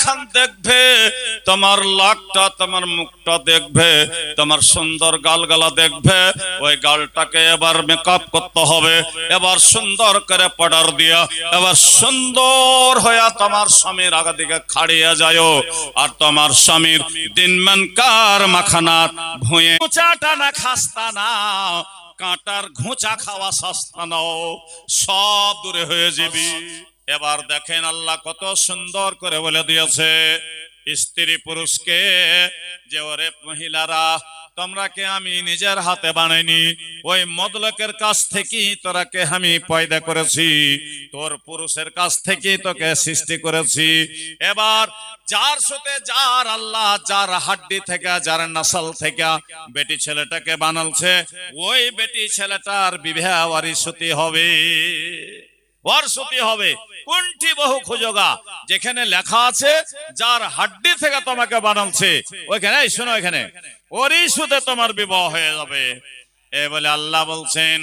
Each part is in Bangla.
খান দেখবে, তোমার লাকটা, তোমার মুখটা দেখবে, তোমার সুন্দর গালগালা দেখবে। ওই গালটাকে এবার মেকআপ করতে হবে, এবার সুন্দর করে পাউডার দিয়া এবার সুন্দর হয়ে তোমার স্বামীর আগা দিকে খাড়িয়ে যায়। আর তোমার স্বামীর দিনমানকার মাখানা ভুঁয়ে ঘুচাটা না খাস্তা না, কাঁটার ঘুচা খাওয়া সস্তা নাও, সব দূরে হয়ে যাবি। এবার দেখেন আল্লাহ কত সুন্দর করে বলে দিয়েছে স্ত্রী পুরুষকে যে ওরে মহিলারা, তোমরাকে আমি নিজের হাতে বানাইনি, ওই মদলকের কাছ থেকেই তোরাকে আমি পয়দা করেছি, তোর পুরুষের কাছ থেকেই তোকে সৃষ্টি করেছি। এবার যার সাথে যার আল্লাহ যার হাড্ডি থেকে যার নসল থেকে বেটি ছেলেটাকে বানালছে, ওই বেটি ছেলেটার বিবাহ ওয়ারিসতি হবে, ওয়ারিসতি হবে। কোনটি বহু খুঁজোগা, যেখানে লেখা আছে যার হাড্ডি থেকে তোমাকে বানালছে, ওইখানে শোনো, এখানে ওয়ারিসতে তোমার বিবাহ হয়ে যাবে। এ বলে আল্লাহ বলছেন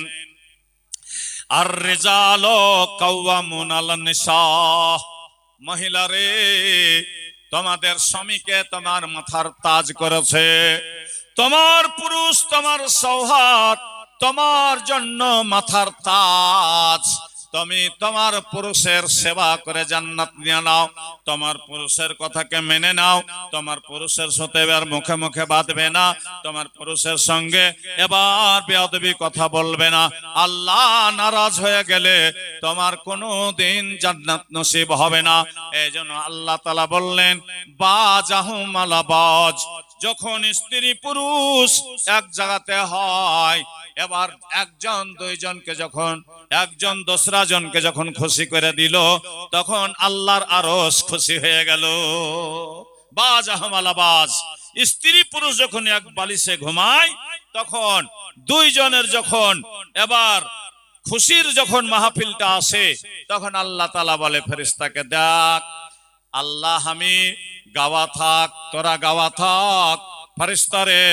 আর রিজালু কাওয়ামুন আলান নিসা, মহিলারে তোমাদের স্বামীকে তোমার মাথার তাজ করেছে, তোমার পুরুষ তোমার সৌহার্দ, তোমার জন্য মাথার তাজ। তুমি তোমার পুরুষের সেবা করে জান্নাত নিয়ে নাও, তোমার পুরুষের কথাকে মেনে নাও, তোমার পুরুষের সাথে এবার মুখে মুখে বাঁধবে না, তোমার পুরুষের সঙ্গে এবার বেয়াদবি কথা বলবে না। আল্লাহ নারাজ হয়ে গেলে তোমার কোনো দিন জান্নাত নসিব হবে না। এই জন্য আল্লাহ তাআলা বললেন বাজাহুম আলা বাজ, যখন স্ত্রী পুরুষ এক জায়গাতে হয়, এবার একজন দুইজনকে যখন, একজন দোসরা জনকে যখন খুশি করে দিল, তখন আল্লাহর আরশ খুশি হয়ে গেল। বাজ আহমালা বাজ, স্ত্রী পুরুষ যখন এক বালিশে ঘুমায়, তখন দুইজনের যখন এবার খুশির যখন মাহফিলটা আসে, তখন আল্লাহ তাআলা বলে ফেরেশতাকে, দেখ আল্লাহ আমি গাওয়া থাক, তোরা গাওয়া থাক, ফেরেশতারে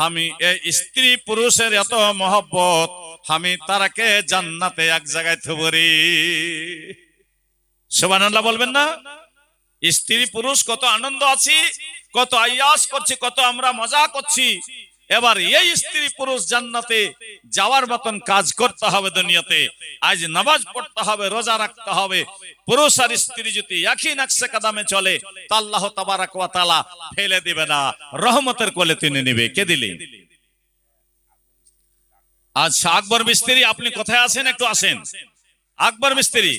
আমি এই স্ত্রী পুরুষের এত মহব্বত, আমি তারাকে জান্নাতে এক জায়গায় থুবরি। সুবহানাল্লাহ বলবেন না? স্ত্রী পুরুষ কত আনন্দ আছি, কত আয়াস করছি, কত আমরা মজা করছি। এবার এই স্ত্রী পুরুষ জান্নাতে যাওয়ার মতন কাজ করতে হবে দুনিয়াতে। আজ নামাজ পড়তে হবে, রোজা রাখতে হবে। পুরুষ আর স্ত্রী যদি একই নকশে কদমে চলে, তা আল্লাহ তাবারক ওয়া তাআলা ফেলে দিবে না, রহমতের কোলে টেনে নেবে। কে দিলেন? আচ্ছা, আকবর মিস্ত্রি, আপনি কোথায় আছেন? একটু আসেন। আকবর মিস্ত্রি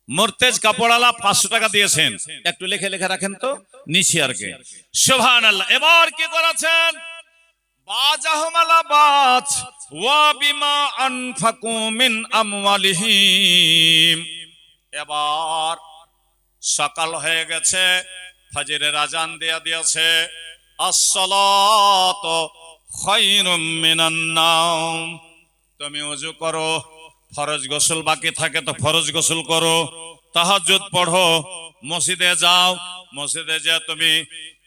মুর্তেজ কাপড়ালা 500 টাকা দিয়েছেন, একটু লিখে লিখে রাখেন তো নিচে আর কে। সুবহানাল্লাহ। এবার কি করেছেন? বাজাহুম আলা বাজ ওয়া বিমা আনফাকু মিন আমওয়ালিহিম। এবার সকাল হয়ে গেছে, ফজরের আজান দিয়ে দিয়েছে, আসসালাতু খায়রুম মিনান নাওম। তুমি ওযু করো, ফরজ গোসল বাকি থাকে তো ফরজ গোসল করো, তাহাজ্জুদ পড়ো, মসজিদে যাও, মসজিদে যে তুমি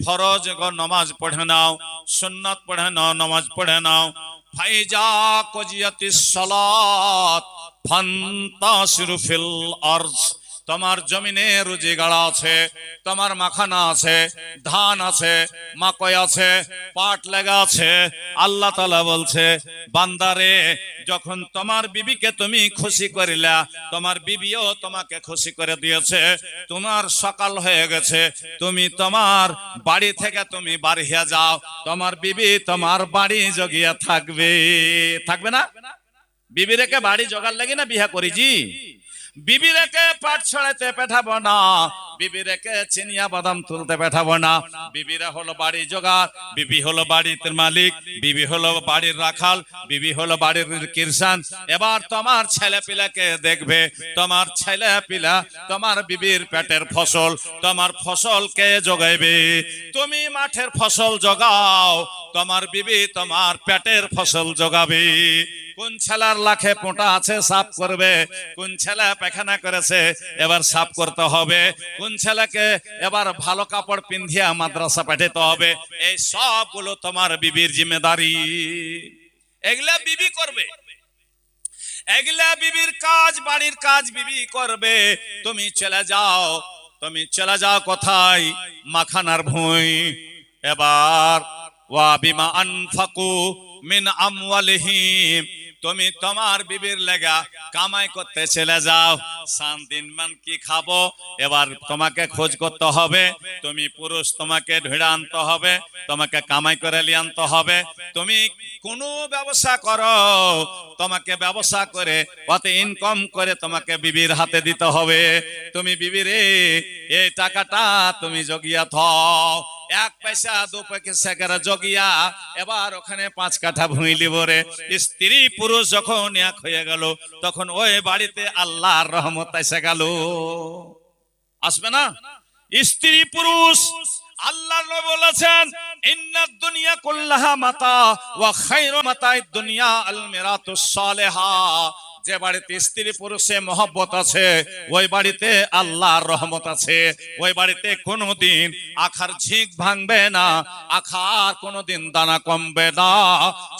ফরজ নামাজ পড়ে নাও, সুন্নাত পড়ে নাও, নামাজ পড়ে নাও। ফাইজা কুজিয়াতিস সালাত ফান্তাশিরু ফিল আরজ, তোমার জমিনে রুজি গাড়া আছে, তোমার মাখানা আছে, ধান আছে, মাকই আছে, পাট লাগা আছে। আল্লাহ তাআলা বলছে বান্দারে, যখন তোমার বিবিকে তুমি খুশি করিলা, তোমার বিবিও তোমাকে খুশি করে দিয়েছে, তোমার সকাল হয়ে গেছে, তুমি তোমার বাড়ি থেকে তুমি বাড়িয়া যাও, তোমার বিবি তোমার বাড়ি জগিয়া থাকবে, থাকবে না? বিবি রেখে বাড়ি জোগাড় লাগে না বিয়া করিজি? বিবি রেখে পাট ছড়াইতে পাঠাবো না, বিবি রেখে চিনিয়া বাদাম তুলতে পাঠাবো না। বিবিরা হলো বাড়ি জোগাড়, বিবি হলো বাড়ির মালিক, বিবি হলো বাড়ির রাখাল, বিবি হলো বাড়ির কিরসান। এবার তোমার ছেলে পিলাকে দেখবে, তোমার ছেলে পিলা তোমার বিবির পেটের ফসল, তোমার ফসলকে জোগাইবে। তুমি মাঠের ফসল জোগাও, তোমার বিবি তোমার পেটের ফসল জোগাবে। কোন ছেলের লাখে পোঁটা আছে সাফ করবে, কোন ছেলে পায়খানা করেছে এবার সাফ করতে হবে, কোন ছেলেকে এবার ভালো কাপড় পিন্ধিয়া মাদ্রাসা পাঠাতে হবে। এই সবগুলো তোমার বিবির জিম্মেদারি, এগুলা বিবি করবে, এগুলা বিবির কাজ, বাড়ির কাজ বিবি করবে। তুমি চলে যাও, তুমি চলে যাও কোথায়? মাখানার ভুঁই। এবার ওয়া বিমা আনফাকু মিন আমওয়ালিহিম, তুমি তোমার বিবির লেগা কামাই করতে চলে যাও। 3 দিন মান কি খাবো? এবার তোমাকে খোঁজ করতে হবে, তুমি পুরুষ, তোমাকে ঢেড়ে আনতে হবে, তোমাকে কামাই করে নিয়ে আনতে হবে। তুমি কোনো ব্যবসা করো, তোমাকে ব্যবসা করে অত ইনকাম করে তোমাকে বিবির হাতে দিতে হবে। তুমি বিবিরে এই টাকাটা তুমি জগিয়া থাও, 1 পয়সা 2 পয়সা করে জগিয়া এবার ওখানে 5 কাঠা ভুঁই লিব রে। স্ত্রী পুরুষ যখন এক হয়ে গেল, তখন ওই বাড়িতে আল্লাহর রহমত এসে গেল। আসবে না? স্ত্রী পুরুষ আল্লাহ বলেছেন, ইন্নাদ দুনিয়া কুল্লাহা মাতা ওয়া খায়রু মাতা'id দুনিয়া আল মিরাতুস সালিহা। যে বাড়িতে স্ত্রী পুরুষে মহব্বত আছে, ওই বাড়িতে আল্লাহর রহমত আছে। ওই বাড়িতে কোনোদিন আখার ঝিক ভাঙবে না, আখার কোনোদিন দানা কমবে না।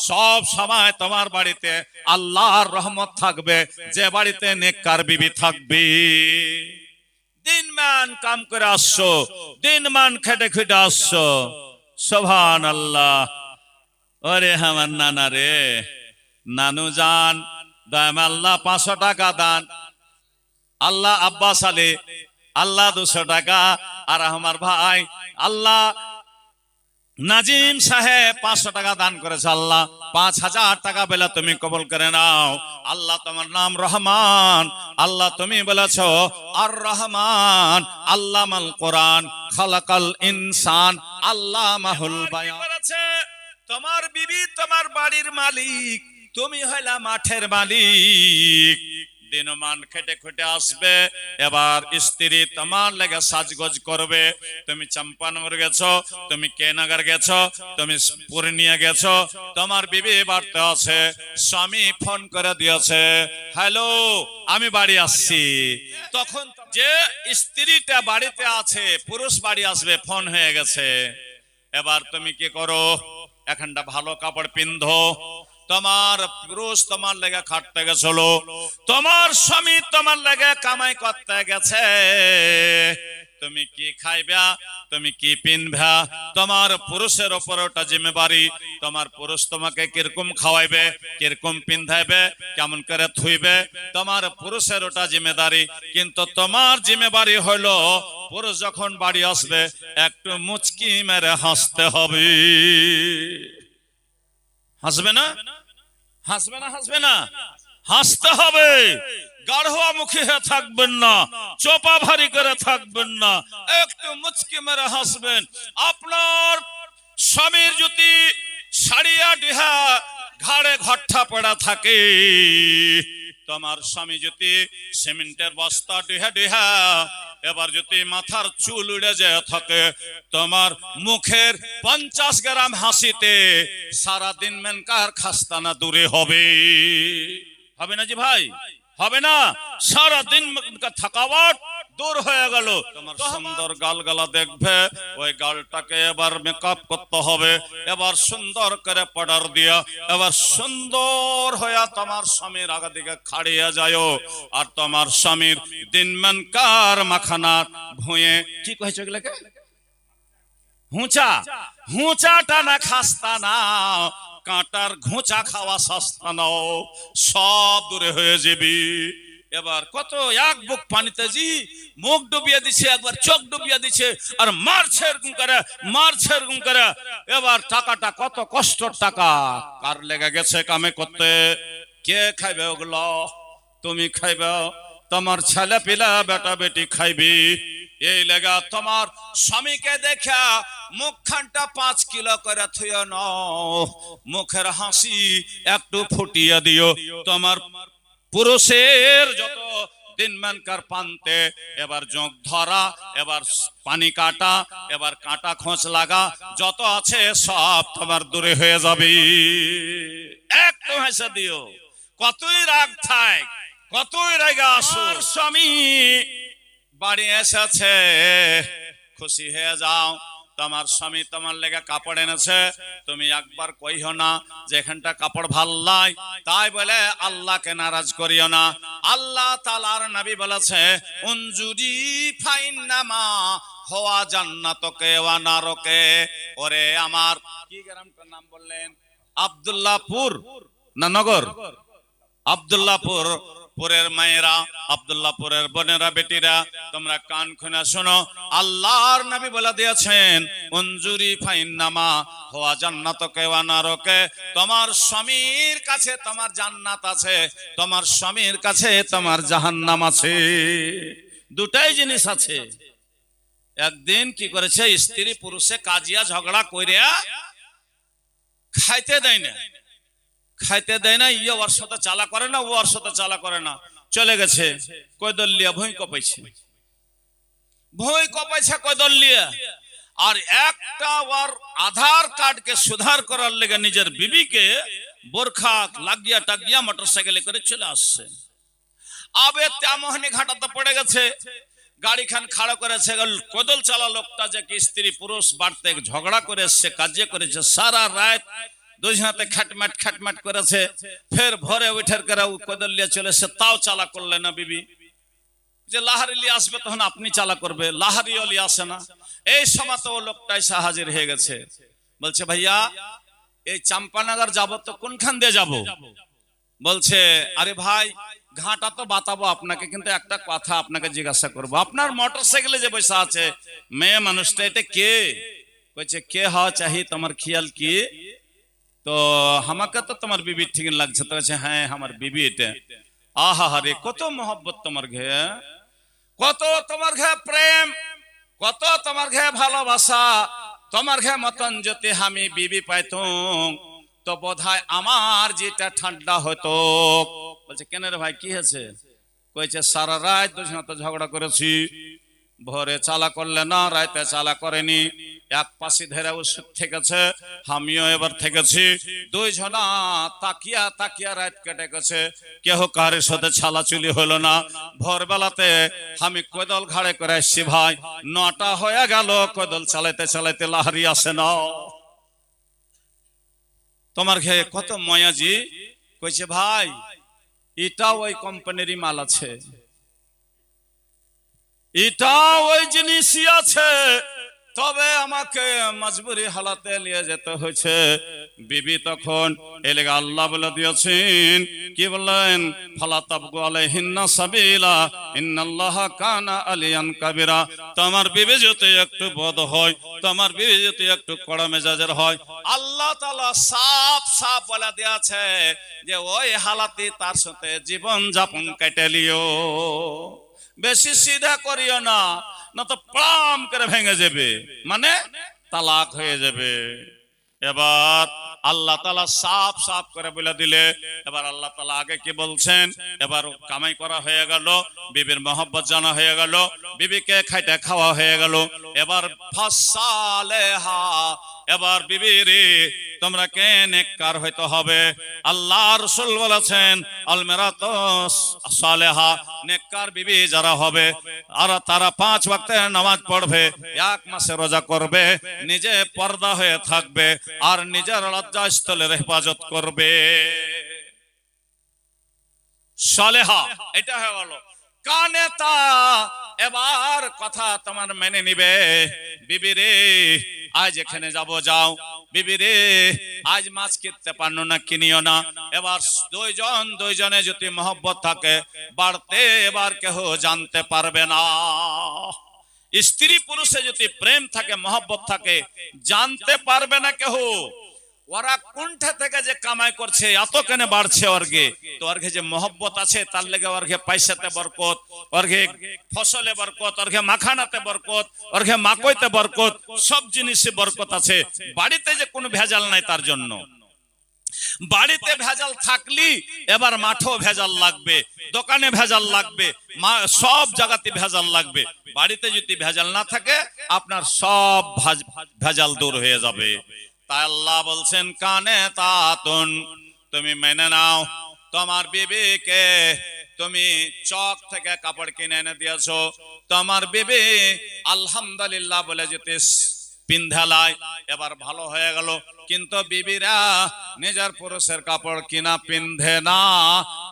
সব সময় তোমার বাড়িতে আল্লাহর রহমত থাকবে, যে বাড়িতে নেককার বিবি থাকবে। দিনমান কাম করে আসছো, দিনমান খেটে খেটে আসছো, সুবহানাল্লাহ। ওরে আমার নানা রে, নানু জান, দাম আল্লাহ 500 টাকা দান, আল্লাহ আব্বাস আলী আল্লাহ 200 টাকা, আর আমার ভাই আল্লাহ নাজিম সাহেব 500 টাকা দান করেছে। আল্লাহ 5000 টাকা বেলা তুমি কবুল করে নাও। আল্লাহ তোমার নাম রহমান, আল্লাহ তুমি বলেছো আর রহমান আল্লামাল কোরআন খালাকাল ইনসান আল্লামাহুল বায়ান। তোমার বিবি তোমার বাড়ির মালিক, তুমি হইলা মাঠের মালিক। দিনমান খেটে খেটে আসবে, এবার স্ত্রী তোমার লেগে সাজগোজ করবে। তুমি চম্পানগর গেছো, তুমি কেনাগার গেছো, তুমি পূর্ণিয়া গেছো, তোমার বিবি বাড়তে আছে, স্বামী ফোন করে দিয়েছে, হ্যালো আমি বাড়ি আসছি। তখন যে স্ত্রীটা বাড়িতে আছে, পুরুষ বাড়ি আসবে, ফোন হয়ে গেছে। এবার তুমি কি করো? এখানটা ভালো কাপড় পিন্ধো। তোমার পুরুষ তোমার লেগে খাটতে গেছিল, তোমার স্বামী তোমার লেগে কামাই করতে গেছে। তুমি কি খাইবা, তুমি কি পিনবা, তোমার পুরুষের উপর ওটা জিম্মেদারি। তোমার পুরুষ তোমাকে কিরকম খাওয়াইবে, কিরকম পিন্ধাইবে, কেমন করে থুইবে, তোমার পুরুষের ওটা জিম্মেদারি। কিন্তু তোমার জিম্মেদারি হলো পুরুষ যখন বাড়ি আসবে একটু মুচকি মেরে হাসতে হবে। হাসবে না? হাসবে না? হাসবে না? হাসতে হবে। গাঢ়া মুখে থাকবেন না, চোপা ভারী করে থাকবেন না, একটু মুচকি মেরে হাসবেন। আপনার স্বামীর যদি সারিয়া ডিহা ঘাড়ে ঘট্টা পড়া থাকে, তোমার স্বামী যদি সিমেন্টের বস্তা ডিহা ডিহা, এবার যদি মাথার চুল উড়ে যায় থাকে, তোমার মুখের 50 গ্রাম হাসিতে সারাদিন মেনকার খাস্তানা দূরে হবে। হবে না জি ভাই? হবে না? সারাদিন থাকাওয়াট দূর হয়ে গেল। তোমার সুন্দর গালগালা দেখবে, ওই গালটাকে এবার মেকআপ করতে হবে, এবার সুন্দর করে পাউডার দিয়া এবার সুন্দর হয়ে তোমার স্বামীর আগা দিকে খাড়িয়ে যায়। আর তোমার স্বামীর দিনমানকার মাখানার ভুঁয়ে কি কইছো এগুলাকে? হুঁচা, হুঁচাটা না খাস্তা না, কাঁটার ঘুঁচা খাওয়া সস্তা নাও, সব দূরে হয়ে যাবি। এবার কত এক বুক পানিতে জি মুখ ডুবিয়ে দিছে, একবার চোখ ডুবিয়ে দিছে, আর মারছে এরকম করে, মারছে এরকম করে। এবার টাকাটা কত কষ্টর টাকা, কার লেগে গেছে কামে করতে? কে খাইবে ওগুলো? তুমি খাইবে, তোমার ছেলে পিলা বেটা বেটি খাইবি। এই লেগা তোমার স্বামীকে দেখা মুখখানটা 5 কিলো করে থুয়ে নাও, মুখের হাসি একটু ফুটিয়ে দিও। তোমার পুরুষের যত দিনমানকার পান্তে এবার জোঁক ধরা, এবার পানি কাটা, এবার কাঁটা খোঁচ লাগা যত আছে সব তোমার দূরে হয়ে যাবে। একটু হেসে দিও, কতই রাগ থাক, কতই রাগা আসুর, স্বামী বাড়ি এসেছে, খুশি হয়ে যাও। তোমার স্বামী তোমার লেগে কাপড় এনেছে, তুমি একবার কইও না যে এখানটা কাপড় ভাল নাই, তাই বলে আল্লাহকে নারাজ করিও না। আল্লাহ তাআলার নবী বলেছে উনজুরি ফাইন্নামা হওয়া জান্নাতকে ওয়া নারকে। ওরে আমার কি গ্রামটার নাম বললেন? আব্দুল্লাহপুর না নগর? আব্দুল্লাহপুর পুরের মায়েরা, আব্দুল্লাহপুরের বোনেরা, বেটিরা, তোমরা কান খুলে শোনো। আল্লাহর নবী বলে দিয়েছেন উনজুরি ফাইন্নামা হুয়া জান্নাতুকা ওয়া নারুকা। তোমার স্বামীর কাছে তোমার জান্নাত আছে, তোমার স্বামীর কাছে তোমার জাহান্নাম আছে। দুটাই জিনিস আছে। একদিন কি করেছে, স্ত্রী পুরুষে কাজিয়া ঝগড়া কইরা খাইতে দেয় না, খাইতে দেয় না, ইয়ে ওর সাথে চালা করে না, ও ওর সাথে চালা করে না, চলে গেছে কয়দলিয়া ভুঁই কপাইছে, ভুঁই কপাইছে কয়দলিয়া। আর একটা ওর আধার কার্ডকে সুধার করার লেগে নিজের বিবিকে বোরখা লাগিয়া টাগিয়া মোটরসাইকেলে করে চলে আসছে। আবে তেমনি ঘাটাতে পড়ে গেছে, গাড়ি খান খাড়া করেছে। কদল চালা লোকটা যে কি স্ত্রী পুরুষ বাড়তে ঝগড়া করে এসছে, কাজিয়া করেছে, সারা রাত দুজনাতে খাটমাট খাটমাট করেছে। ফের ভোরে উঠের করে কদল লিয়ে চলে এসে, তাও চালা করলে না বিবি। যে লাহারি লিয়ে আসবে তখন আপনি চালা করবে, লাহারিও লিয়ে আসে না। এই সময় তো লোকটা এসে হাজির হয়ে গেছে, বলছে ভাইয়া এই চাম্পানগর যাব তো কোনখান দিয়ে যাব? বলছে আরে ভাই ঘাটা তো বাতাবো আপনাকে, কিন্তু একটা কথা আপনাকে জিজ্ঞাসা করবো, আপনার মোটরসাইকেলে যে বসে আছে মেয়ে মানুষটা এটা কে? কইছে কে হওয়া চাহি, তোমার খেয়াল কি? তো আমাকে তো তোমার বিবি ঠিক লাগছে। তো বলছে হ্যাঁ আমার বিবি এটা। আহা রে কত মোহব্বত তোমার ঘে, কত তোমার ঘে প্রেম, কত তোমার ঘে ভালোবাসা। তোমার ঘে মতন যদি আমি বিবি পাইতুম তো বোধহয় আমার যেটা ঠান্ডা হতো। বলছে কেন রে ভাই কি হয়েছে? কইছে সারা রাত দুজনে তো ঝগড়া করেছি, ভোরে চালা করলে না, রাতে চালা করেনি, এক পাশে ধরে ওষুধ থেকেছে, আমিও এবার থেকেছি, দুইজনা তাকিয়া তাকিয়া রাত কেটে গেছে, কেহ কারের সাথে ছালাচুলি হলো না। ভোরবেলাতে আমি কদল ঘাড়ে করে আসছি ভাই, 9টা হয়ে গেল, কদল চালাইতে চালাইতে লাহারি আসে না। তোমার ঘে কত ময়াজি। কইছে ভাই এটা ওই কোম্পানিরই মাল আছে, এটা ওই জিনিসই আছে, তবে আমাকে মজবুরি হালাতে নিয়ে যেতে হয়েছে। বিবি তখন এলেগা আল্লাহ বলে দিয়েছেন, কি বললেন? ফালা তাবগু আলাইহিন্না সাবিলা ইন্নাল্লাহা কানা আলিয়ান কাবিরা। তোমার বিবি যদি একটু বদ হয়, তোমার বিবি যদি একটু কড়া মেজাজের হয়, আল্লাহ তাআলা সাফ সাফ বলে দিয়েছে যে ওই হালাতে তার সাথে জীবন যাপন কেটে লিও, বেশি সিধা করিও না, না তো প্রাম করে ভেঙে যাবে, মানে তালাক হয়ে যাবে। এবার আল্লাহ তাআলা সাফ সাফ করে বলে দিলে, এবার আল্লাহ তাআলা আগে কি বলছেন? এবার কামাই করা হয়ে গেল, বিবির মহব্বত জানা হয়ে গেল, বিবিকে খাইতে খাওয়া হয়ে গেল। এবার ফাসালেহা, এবার বিবির তোমরা কে নেককার হইতে হবে। আল্লাহ রাসূল বলেছেন আল মারাতু সালেহা, নেককার বিবি যারা হবে আর তারা 5 ওয়াক্তের নামাজ পড়বে, 1 মাসে রোজা করবে, নিজে পর্দা হয়ে থাকবে আর নিজের লজ্জাস্থলের হেফাজত করবে। সালেহা এটা হয়ে গেল কানেতা। এবার কথা তোমার মেনে নিবে, বিবি রে আজ এখানে যাব যাও, বিবি রে আজ মাছ কিনতে পারলো না কিনিও না। এবার দুইজনে যদি মহব্বত থাকে বাড়তে এবার কেহ জানতে পারবে না। স্ত্রী পুরুষে যদি প্রেম থাকে মহব্বত থাকে জানতে পারবে না কেহ। ওরা কোনটা থেকে যে কামাই করছে এত কেন বাড়ছে অর্ঘে, তো অর্ঘে যে মহব্বত আছে তার লেগে অর্ঘে পয়সাতে বরকত, অর্ঘে ফসলে বরকত, অর্ঘে মাখানাতে বরকত, অর্ঘে মাকইতে বরকত, সব জিনিসে বরকত আছে। বাড়িতে যে কোনো ভেজাল নাই তার জন্য। বাড়িতে ভেজাল থাকলি এবার মাঠও ভেজাল লাগবে, দোকানে ভেজাল লাগবে, সব জায়গাতে ভেজাল লাগবে। বাড়িতে যদি ভেজাল না থাকে আপনার সব ভেজাল দূর হয়ে যাবে। তাই আল্লাহ বলছেন কানে তাতুন, তুমি মেনে নাও তোমার বিবিকে তুমি চক থেকে কাপড় কিনে এনে দিয়েছো, তোমার বিবি আলহামদুলিল্লাহ বলে যদি পিন্ধালাই, এবার ভালো হয়ে গেল। কিন্তু বিবিরা নিজের পুরুষের কাপড় কিনা পিন্ধে না।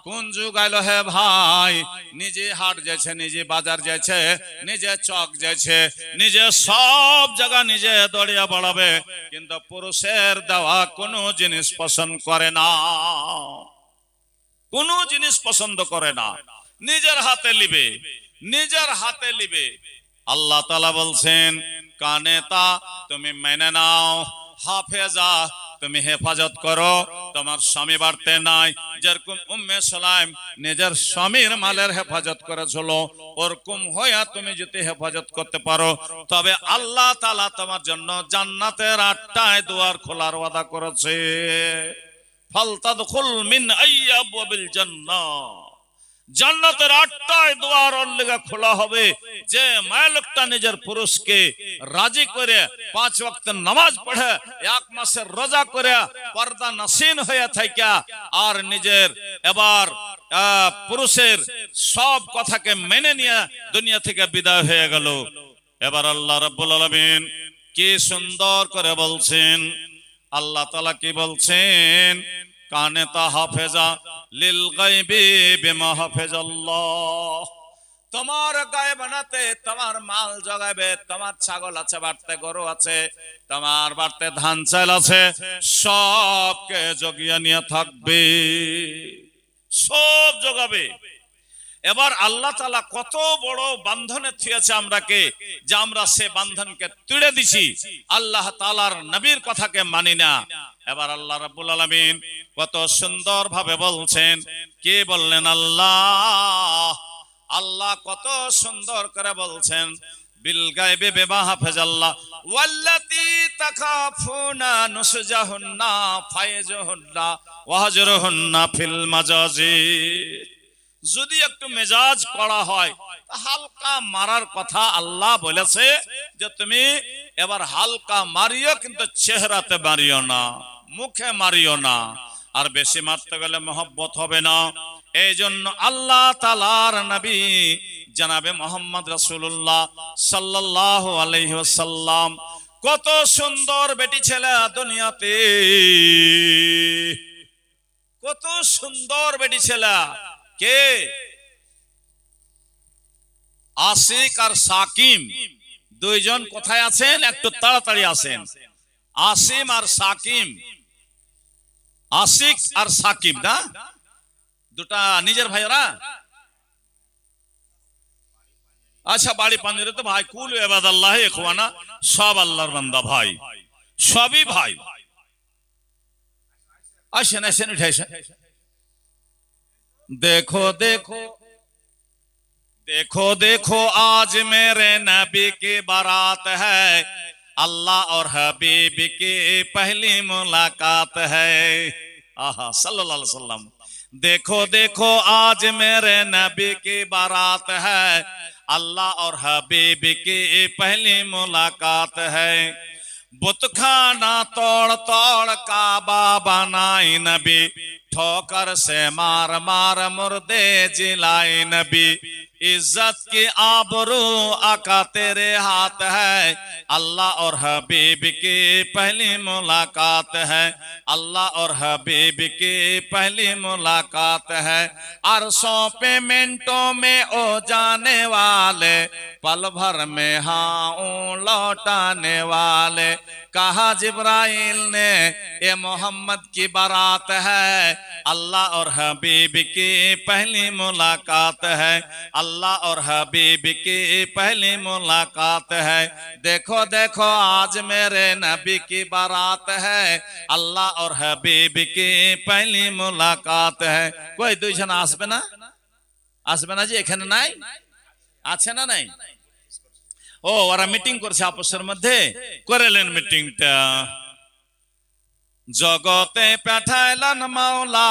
কোন যুগ আইলো হে ভাই, নিজে হাট যাচ্ছে, নিজে বাজার যাচ্ছে, নিজে চক যাচ্ছে, নিজে সব জায়গা নিজে দড়িয়া বাড়াবে, কিন্তু পুরুষের দেওয়া কোনো জিনিস পছন্দ করে না, কোনো জিনিস পছন্দ করে না, নিজের হাতে লিবে, নিজের হাতে লিবে। আল্লাহ তাআলা বলছেন কানেতা তুমি মেনে নাও, হাফেজা তুমি হেফাজত করো, তোমার স্বামী বাড়তে নাই। যেরকম উম্মে সুলাইম নিজের স্বামীর মালের হেফাজত করেছিল, ওরকম হইয়া তুমি যদি হেফাজত করতে পারো, তবে আল্লাহ তাআলা তোমার জন্য জান্নাতের 8টায় দুয়ার খোলার ওয়াদা করেছে। ফালতাদখুল মিন আইয়াবিল জান্নাহ, জান্নাতের 8টায় দুয়ার ওর লেগে খোলা হবে। যে মায় লোকটা নিজের পুরুষকে রাজি করে 5 ওয়াক্ত নামাজ পড়ে, 1 মাসের রোজা করে, পর্দা নাসিন হয়ে থাকা, আর নিজের এবার পুরুষের সব কথাকে মেনে নিয়ে দুনিয়া থেকে বিদায় হয়ে গেল। এবার আল্লাহ রাব্বুল আলামিন কি সুন্দর করে বলছেন, আল্লাহ তাআলা কি বলছেন, কানেতা হাফেজা লিল গায়বি বিমা হাফেজাল্লাহ, তোমার গায়ে বানাতে তোমার মাল জগাবে, তোমার ছাগল আছে বাড়তে, গরু আছে, তোমার বাড়তে ধান চাল আছে, সবকে জগিয়ে নিয়ে থাকবে, সব জগাবে। এবার আল্লাহ তাআলা কত বড় বান্ধনে থিয়েছে আমরাকে, যে আমরা সে বান্ধনকে তুড়ে দিছি, আল্লাহ তাআলার নবীর কথাকে মানি না। এবার আল্লাহ রাব্বুল আলামিন কত সুন্দর ভাবে বলছেন, কে বললেন আল্লাহ, আল্লাহ কত সুন্দর করে বলছেন, বিল গায়বি বিমা হাফেজাল্লাহ ওয়াল্লাতী তাখাফুনা নুসজাহুন্না ফায়জুহুন্না ওয়াহজুরুহুন্না ফিল মাজাজি। যদি একটু মেজাজ করা হয়, হালকা মারার কথা আল্লাহ বলেছে, যে তুমি এবার হালকা মারিও, কিন্তু চেহারাতে মারিও না, মুখে মারিও না, আর বেশি মারতে গেলে মহব্বত হবে না। এই জন্য আল্লাহ তাআলার নবী জনাবে মুহাম্মদ রাসূলুল্লাহ সাল্লাল্লাহু আলাইহি ওয়াসাল্লাম কত সুন্দর বেটি ছেলে দুনিয়াতে, কত সুন্দর বেটি ছেলে। কে? আশিক আর সাকিম, দুইজন কোথায় আছেন? একটু তাড়াতাড়ি আসেন। আসিম আর সাকিম, আশিক আর সাকিব না, দুটা নিজের ভাইরা। আচ্ছা, বাড়ি পাঞ্জরে তো ভাই, কুল ইবাদাল্লাহ ইখওয়ানা, সব আল্লাহর বান্দা ভাই, সবই ভাই। আসেন আসেন, উঠে আসেন। देखो देखो देखो देखो आज मेरे नबी की बारात है, अल्लाह और हबीब की पहली मुलाकात है। आहा सल्लल्लाहु अलैहि वसल्लम। देखो देखो आज मेरे नबी की बारात है, अल्लाह और हबीब की पहली मुलाकात है। बुत खाना तोड़ तोड़ काबा बनाई नबी, ठोकर से मार मार मुर्दे जिलाई नबी। इज्जत की आबरू आका तेरे हाथ है, अल्लाह और हबीब की पहली मुलाकात है, अल्लाह और हबीब की पहली मुलाकात है। अरसों पे मिनटों में ओ जाने वाले, पल भर में हाँ लौटाने वाले। कहा जिब्राइल ने ये मोहम्मद की बारात है, अल्लाह और हबीब की पहली मुलाकात है, अल्लाह और हबीब की पहली मुलाकात है। देखो देखो आज मेरे नबी की बारात है, अल्लाह और हबीब की पहली मुलाकात है। कोई দুইজন আসবে না? আসবে না যে এখানে নাই? আছে না নাই? ও ওরা মিটিং করছে আপসের মধ্যে, করেলেন মিটিংটা। জগতে পাঠাইলেন মাওলা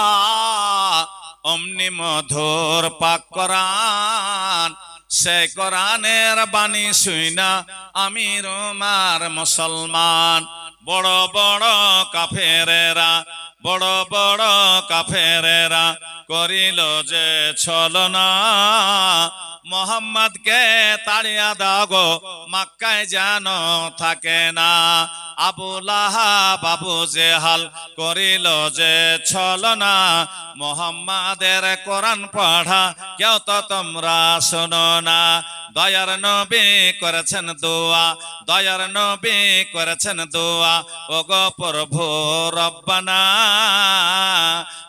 অমনি মধুর পাক কোরআন, সে কোরআনের বাণী শুইনা আমি রোমার মুসলমান। বড় বড় কাফেরেরা বড় বড় কাফেরেরা করিল যে ছলনা, মোহাম্মদকে তাড়িয়া দাও গো, মক্কায় যেন থাকে না। আবু লাহাব আবু জেহাল করিল যে ছলনা, মোহাম্মদের কোরআন পড়া কেউ তো তোমরা শোনো না। দয়ার নবী করেছেন দোয়া, দয়ার নবী করেছেন দোয়া, ও গো প্রভু রব্বানা,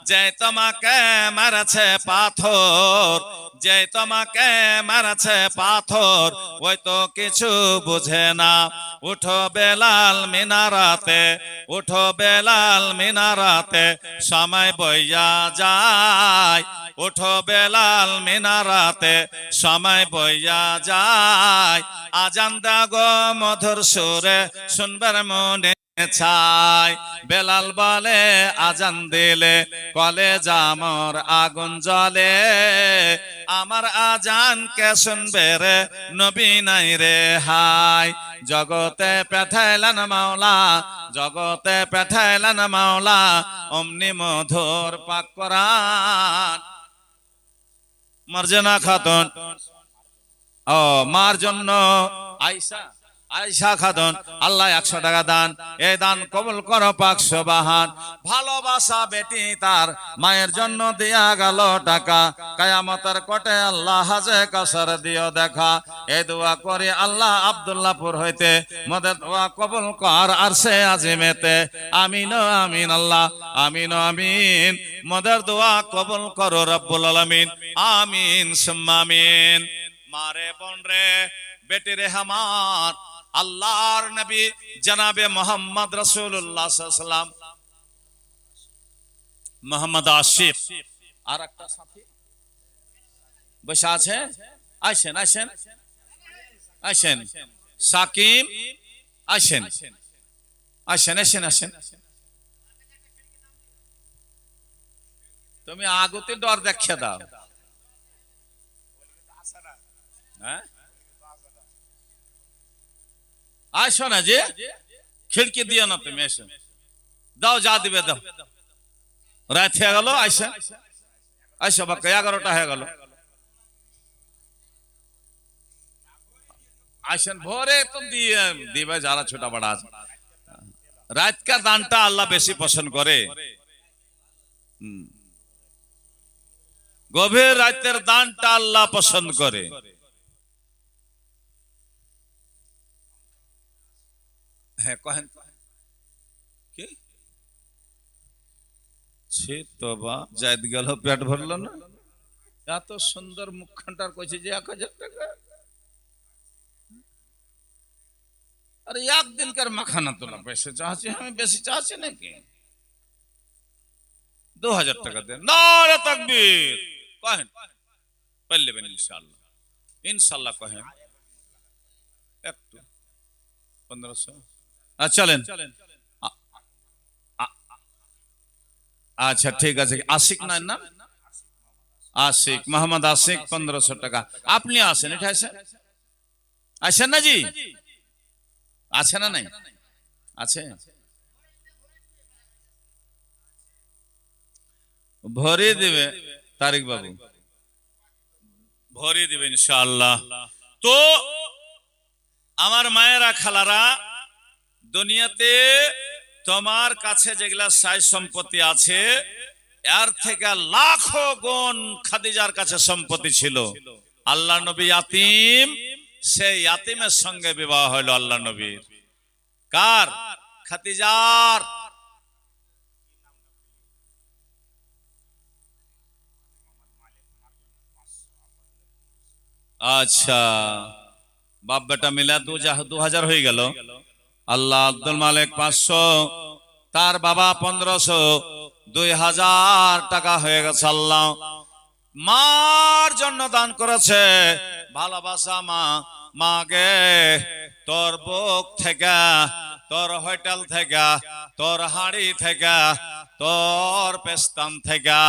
যে তোমাকে মারছে পাথর, যে তোমাকে মারছে পাথর, ওই তো কিছু বুঝে না। উঠো বেলাল মিনারাতে, উঠো বেলাল মিনারাতে, সময় বইয়া যায়। উঠো বেলাল মিনারাতে, সময় বইয়া যায়। আজান দাগো মধুর সুরে, শুনবার মনে চাই। বেলাল বলে আজান দিলে কলেজা মোর আগুন জ্বলে, আমার আজান কে শুনবে রে নবী নাই রে হাই। জগতে পাঠাইলেন মাওলা, জগতে পাঠাইলেন মাওলা, অমনি মধুর পাক কোরআন। মার্জনা খাতুন, ও মার জন্য আয়েশা, আয়েশা খাতুন, আল্লাহ 100 টাকা দান, এই দান কবুল করো পাক সুবহান। ভালোবাসা বেটি তার মায়ের জন্য দিয়া গেল টাকা, কিয়ামতের কোটে আল্লাহ হাজে কাসর দিও দেখা। এই দোয়া করি আল্লাহ আব্দুল্লাহপুর হইতে মদের দোয়া কবুল কর আরশে আজিমেতে। আমিন আমিন আল্লাহ, আমিন আমিন। মদের দোয়া কবুল করো রব্বুল আলামিন, আমিন সুম্মা আমিন। মারে বোন রে, বেটি রে আমার, আল্লাহর নবী জনাবে মোহাম্মদ রাসূলুল্লাহ সাল্লাল্লাহু আলাইহি ওয়াসাল্লাম, মোহাম্মদ আসিফ আর একটা সাথী বসে আছে, আসেন আসেন আসেন, সাকিব আসেন আসেন আসেন আসেন। তুমি আগতে ডর দেখে দাও, হ্যাঁ আসো না, যে খিড়কি দিও না তুমি, এসো দাও, যা দিবে দাও। রাত হয়ে গেল, আইসা আইসা বাক্কা 11টা হয়ে গেল, আসেন ভোরে তো দিয়ে দিবে যারা ছোটা বড়া আছে। রাতকার দানটা আল্লাহ বেশি পছন্দ করে, গভীর রাতের দানটা আল্লাহ পছন্দ করে। হ্যাঁ কহেন কি সে তো বা জায়দ গেল, পেট ভরলো না। এত সুন্দর মুখখানটার কইছে যে 1000 টাকা, আরে একদিনকার মাখানা তো না, পয়সা চাচ্ছি আমি, বেশি চাচ্ছি নাকি? 2000 টাকা দেন, নারে তাকবীর কহেন, পারলেবেন ইনশাআল্লাহ, ইনশাআল্লাহ কহেন একটু 1500। চলেন, আচ্ছা ঠিক আছে। আশিক না নাম, আশিক, মোহাম্মদ আশিক, 1500 টাকা। আপনি আসেন, এটা আসেন, আসেন না জি, আছে না নাই? আছে, ভরে দিবে তারিক বাবু, ভরে দিবে ইনশাআল্লাহ। তো আমার মায়েরা খালারা, দুনিয়াতে তোমার কাছে যেগুলা সাই সম্পত্তি আছে, এর থেকে লাখো গুণ খাদিজার কাছে সম্পত্তি ছিল। আল্লাহ নবী ইয়াতিম, সেই ইয়াতিমের সঙ্গে বিবাহ হলো আল্লাহ নবীর। কার? খাদিজার। আচ্ছা, বাপ বেটা মিলা 2000 হয়ে গেল। আল্লাহ আব্দুল মালিক 500, তার বাবা 1500, 2000 টাকা হয়ে গেছে। আল্লাহ মার জন্য দান করেছে। ভালোবাসা মা, মাগে তোর বুক থেকে, তোর হোটেল থেকে, তোর হাড়ি থেকে, তোর পেস্তান থেকে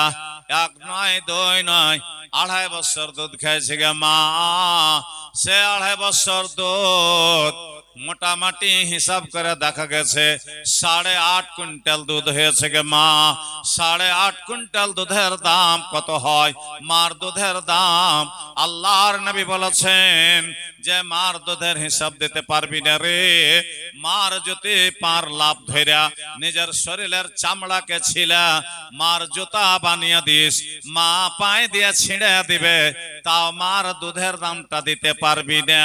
1 নয় 2 নয় 2.5 বছর দুধ খেয়েছে গে মা। সে 2.5 বছর দুধ মোটামুটি হিসাব করে দেখা গেছে 8.5 কুইন্টাল দুধ হয়েছে গে মা। 8.5 কুইন্টাল দুধের দাম কত হয়? মার দুধের দাম আল্লাহর নবী বলেছেন যে মার দুধের হিসাব দিতে পারবি না রে, মার যদি পার লাভ ধইরা নিজের শরীরের চামড়াকে ছিলা মার জুতা বানিয়ে দিস, মা পায়ে দিয়ে ছিঁড়ে দিবে, তাও মার দুধের দামটা দিতে পারবি না।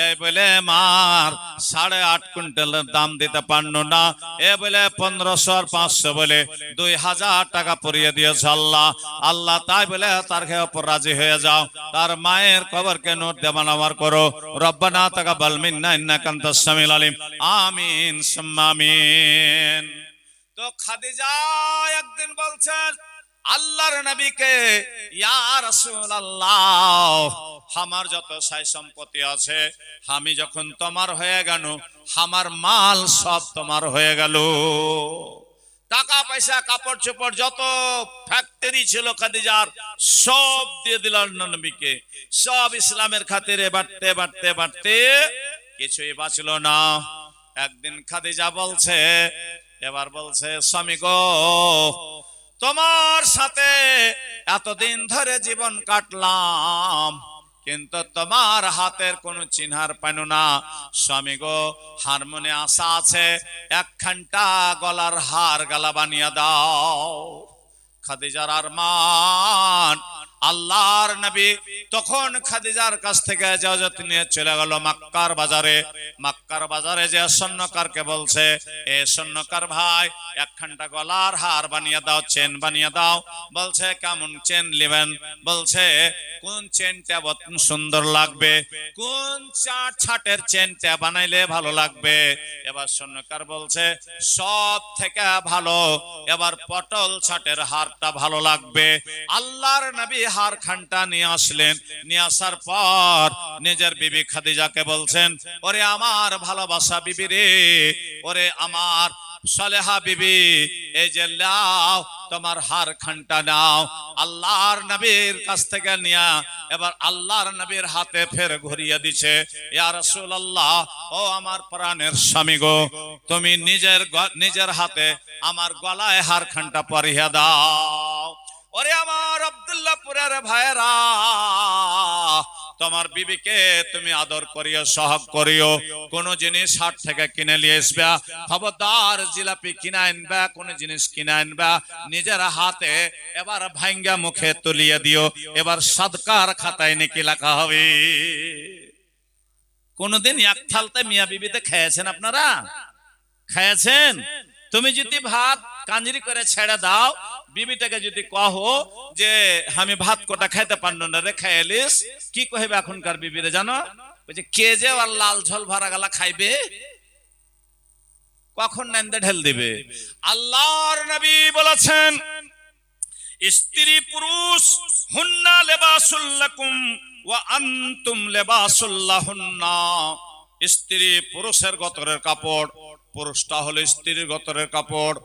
এই বলে মার 8.5 কুইন্টালের দাম দিতে পারলো না, এ বলে 1500 আর 500 বলে 2000 টাকা পরিয়ে দিয়েছে আল্লাহ। আল্লাহ তাই বলে তার উপর রাজি হয়ে যাও, তার মায়ের কবরকে নোট দেওয়া নামার করো। রব্বানা তাকাব্বাল মিন্না ইন্নাকা আনতাস সামিউল আলিম। আমিন সুম্মা আমিন। তো খাদিজা একদিন বলছেন আল্লাহর নবীকে, ইয়া রাসূলুল্লাহ, আমার যত সাই সম্পত্তি আছে আমি যখন তোমার হয়ে গেল, আমার মাল সব তোমার হয়ে গেল। টাকা পয়সা কাপড় চোপড় যত ফ্যাক্টরি ছিল খাদিজার সব দিয়ে দিল নবীকে। সব ইসলামের খাতিরে বাড়তে বাড়তে বাড়তে কিছুই বাঁচল না। একদিন খাদিজা বলছে, এবার বলছে স্বামী গো, তোমার সাথে এতদিন ধরে জীবন কাটলাম, কিন্তু তোমার হাতের কোনো চিনহার পাইল না। স্বামী গো, হার মনে আশা আছে, একখানটা গলার হার গালা বানিয়ে দাও। খাদিজার আরমান। আল্লাহর নবী তখন খাদিজার কাছ থেকে ইজাজত নিয়ে চলে গেল মক্কার বাজারে। মক্কার বাজারে যে স্বর্ণকারকে বলছে, এ স্বর্ণকার ভাই, একখানটা গলার হার বানিয়ে দাও, চেন বানিয়ে দাও। বলছে কেমন চেন নেবেন? বলছে কোন চেনটা সুন্দর লাগবে, কোন ছাটের চেনটা বানাইলে ভালো লাগবে। এবার স্বর্ণকার বলছে সব থেকে ভালো এবার পটল ছাটের হারটা ভালো লাগবে। আল্লাহর নবী হার খানটা নিয়ে আসলেন। নিয়ে আসার পর নিজের বিবি খাদিজাকে বলছেন, ওরে আমার ভালোবাসা বিবি রে, ওরে আমার সালেহা বিবি, এই যে লাও তোমার হার খানটা নাও। আল্লাহর নবীর কাছ থেকে নিয়া এবার আল্লাহর নবীর হাতে ফের ঘুরিয়ে দিছে। ইয়া রাসূলুল্লাহ, ও আমার প্রাণের স্বামী গো, তুমি নিজের হাতে আমার গলায় হার খানটা পরিয়ে দাও। ওরে আমার আব্দুল্লাহপুরের ভাইরা, তোমার বিবিকে তুমি আদর করিও, সহগ করিও। কোন জিনিস হাট থেকে কিনে নিয়ে আসবা, খবরদার জিলাপি কিনে আনবা, কোন জিনিস কিনে আনবা, নিজের হাতে এবার ভাঙ্গা মুখে তুলিয়ে দিও। এবার সাদকার খাতায় নাকি লেখা হবে। কোনদিন এক থালতে মিয়া বিবিতে খেয়েছেন আপনারা? খেয়েছেন? তুমি যদি ভাত কাঞ্জরি করে ছেড়ে দাও, বিবিটাকে যদি কহো যে আমি ভাত কোটা খাইতে পারলো না রে, খাইলিস, কি কহিবে এখনকার বিবিরে জানো? বলছে কে যে আর লাল ঝোল ভরা গালা খাইবে, কখন নান্দে ঢেল দিবে। আল্লাহর নবী বলেছেন স্ত্রী পুরুষ হুন্না লিবাসুল লাকুম ওয়া আনতুম লিবাসুল লাহুন্না। স্ত্রী পুরুষের গতরের কাপড়, পুরুষটা হলো স্ত্রীর গতরের কাপড়।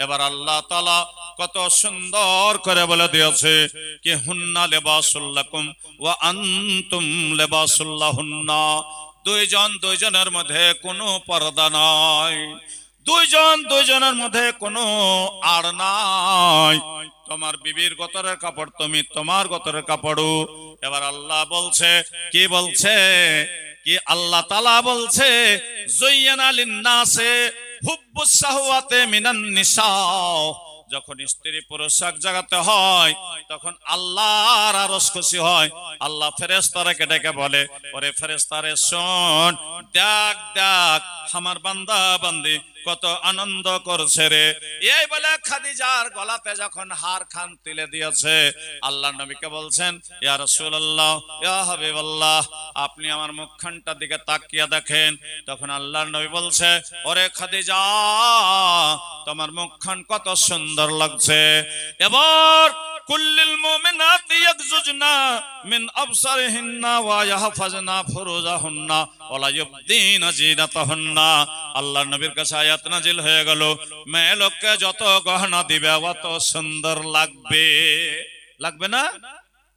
এবার আল্লাহ তাআলা কত সুন্দর করে বলে দিয়েছে কি হুন্না লিবাসুল লাকুম ওয়া আনতুম লিবাসুল লাহুন্না। দুইজন দুইজনের মধ্যে কোনো পর্দা নাই, দুইজন দুইজনের মধ্যে কোনো আড় নাই। তোমার বিবির গতরের কাপড়, তুমি তোমার গতরের কাপড়ও। এবার আল্লাহ বলছে, কি বলছে কি আল্লাহ তাআলা বলছে যুয়্যানা লিন-নাসে হুব্বুস শাহওয়াতে মিনান নিসা। যখন স্ত্রী পুরুষ এক জায়গাতে হয় তখন আল্লাহর আরশ খুশি হয়। আল্লাহ ফেরেশতাকে ডেকে বলে, ওরে ফেরেশতারে শোন, দেখ দেখ আমার বান্দা বান্দি কত আনন্দ করছে রে। এই বলে খাদিজার গলাতে যখন হার খান তুলে দিয়েছে, আল্লাহর নবীকে বলছেন, ইয়া রাসূলুল্লাহ, ইয়া হাবিবাল্লাহ, আপনি আমার মুখখানটার দিকে তাকিয়ে দেখেন। তখন আল্লাহর নবী বলছে, ওরে খাদিজা, তোমার মুখখান কত সুন্দর লাগছে। এবার কুল্লিল মুমিনাতি ইয়াগজুজনা মিন আবসারিহিন্না ওয়া ইয়াহফাজনা ফুরুজাহুন্না ওয়া লা ইউবদিনা জিনাতাহুন্না। আল্লাহর নবীর কাছে আয়াত নাজিল হয়ে গেল, মেয়ে লোককে যত গহনা দিবে অত সুন্দর লাগবে। লাগবে না?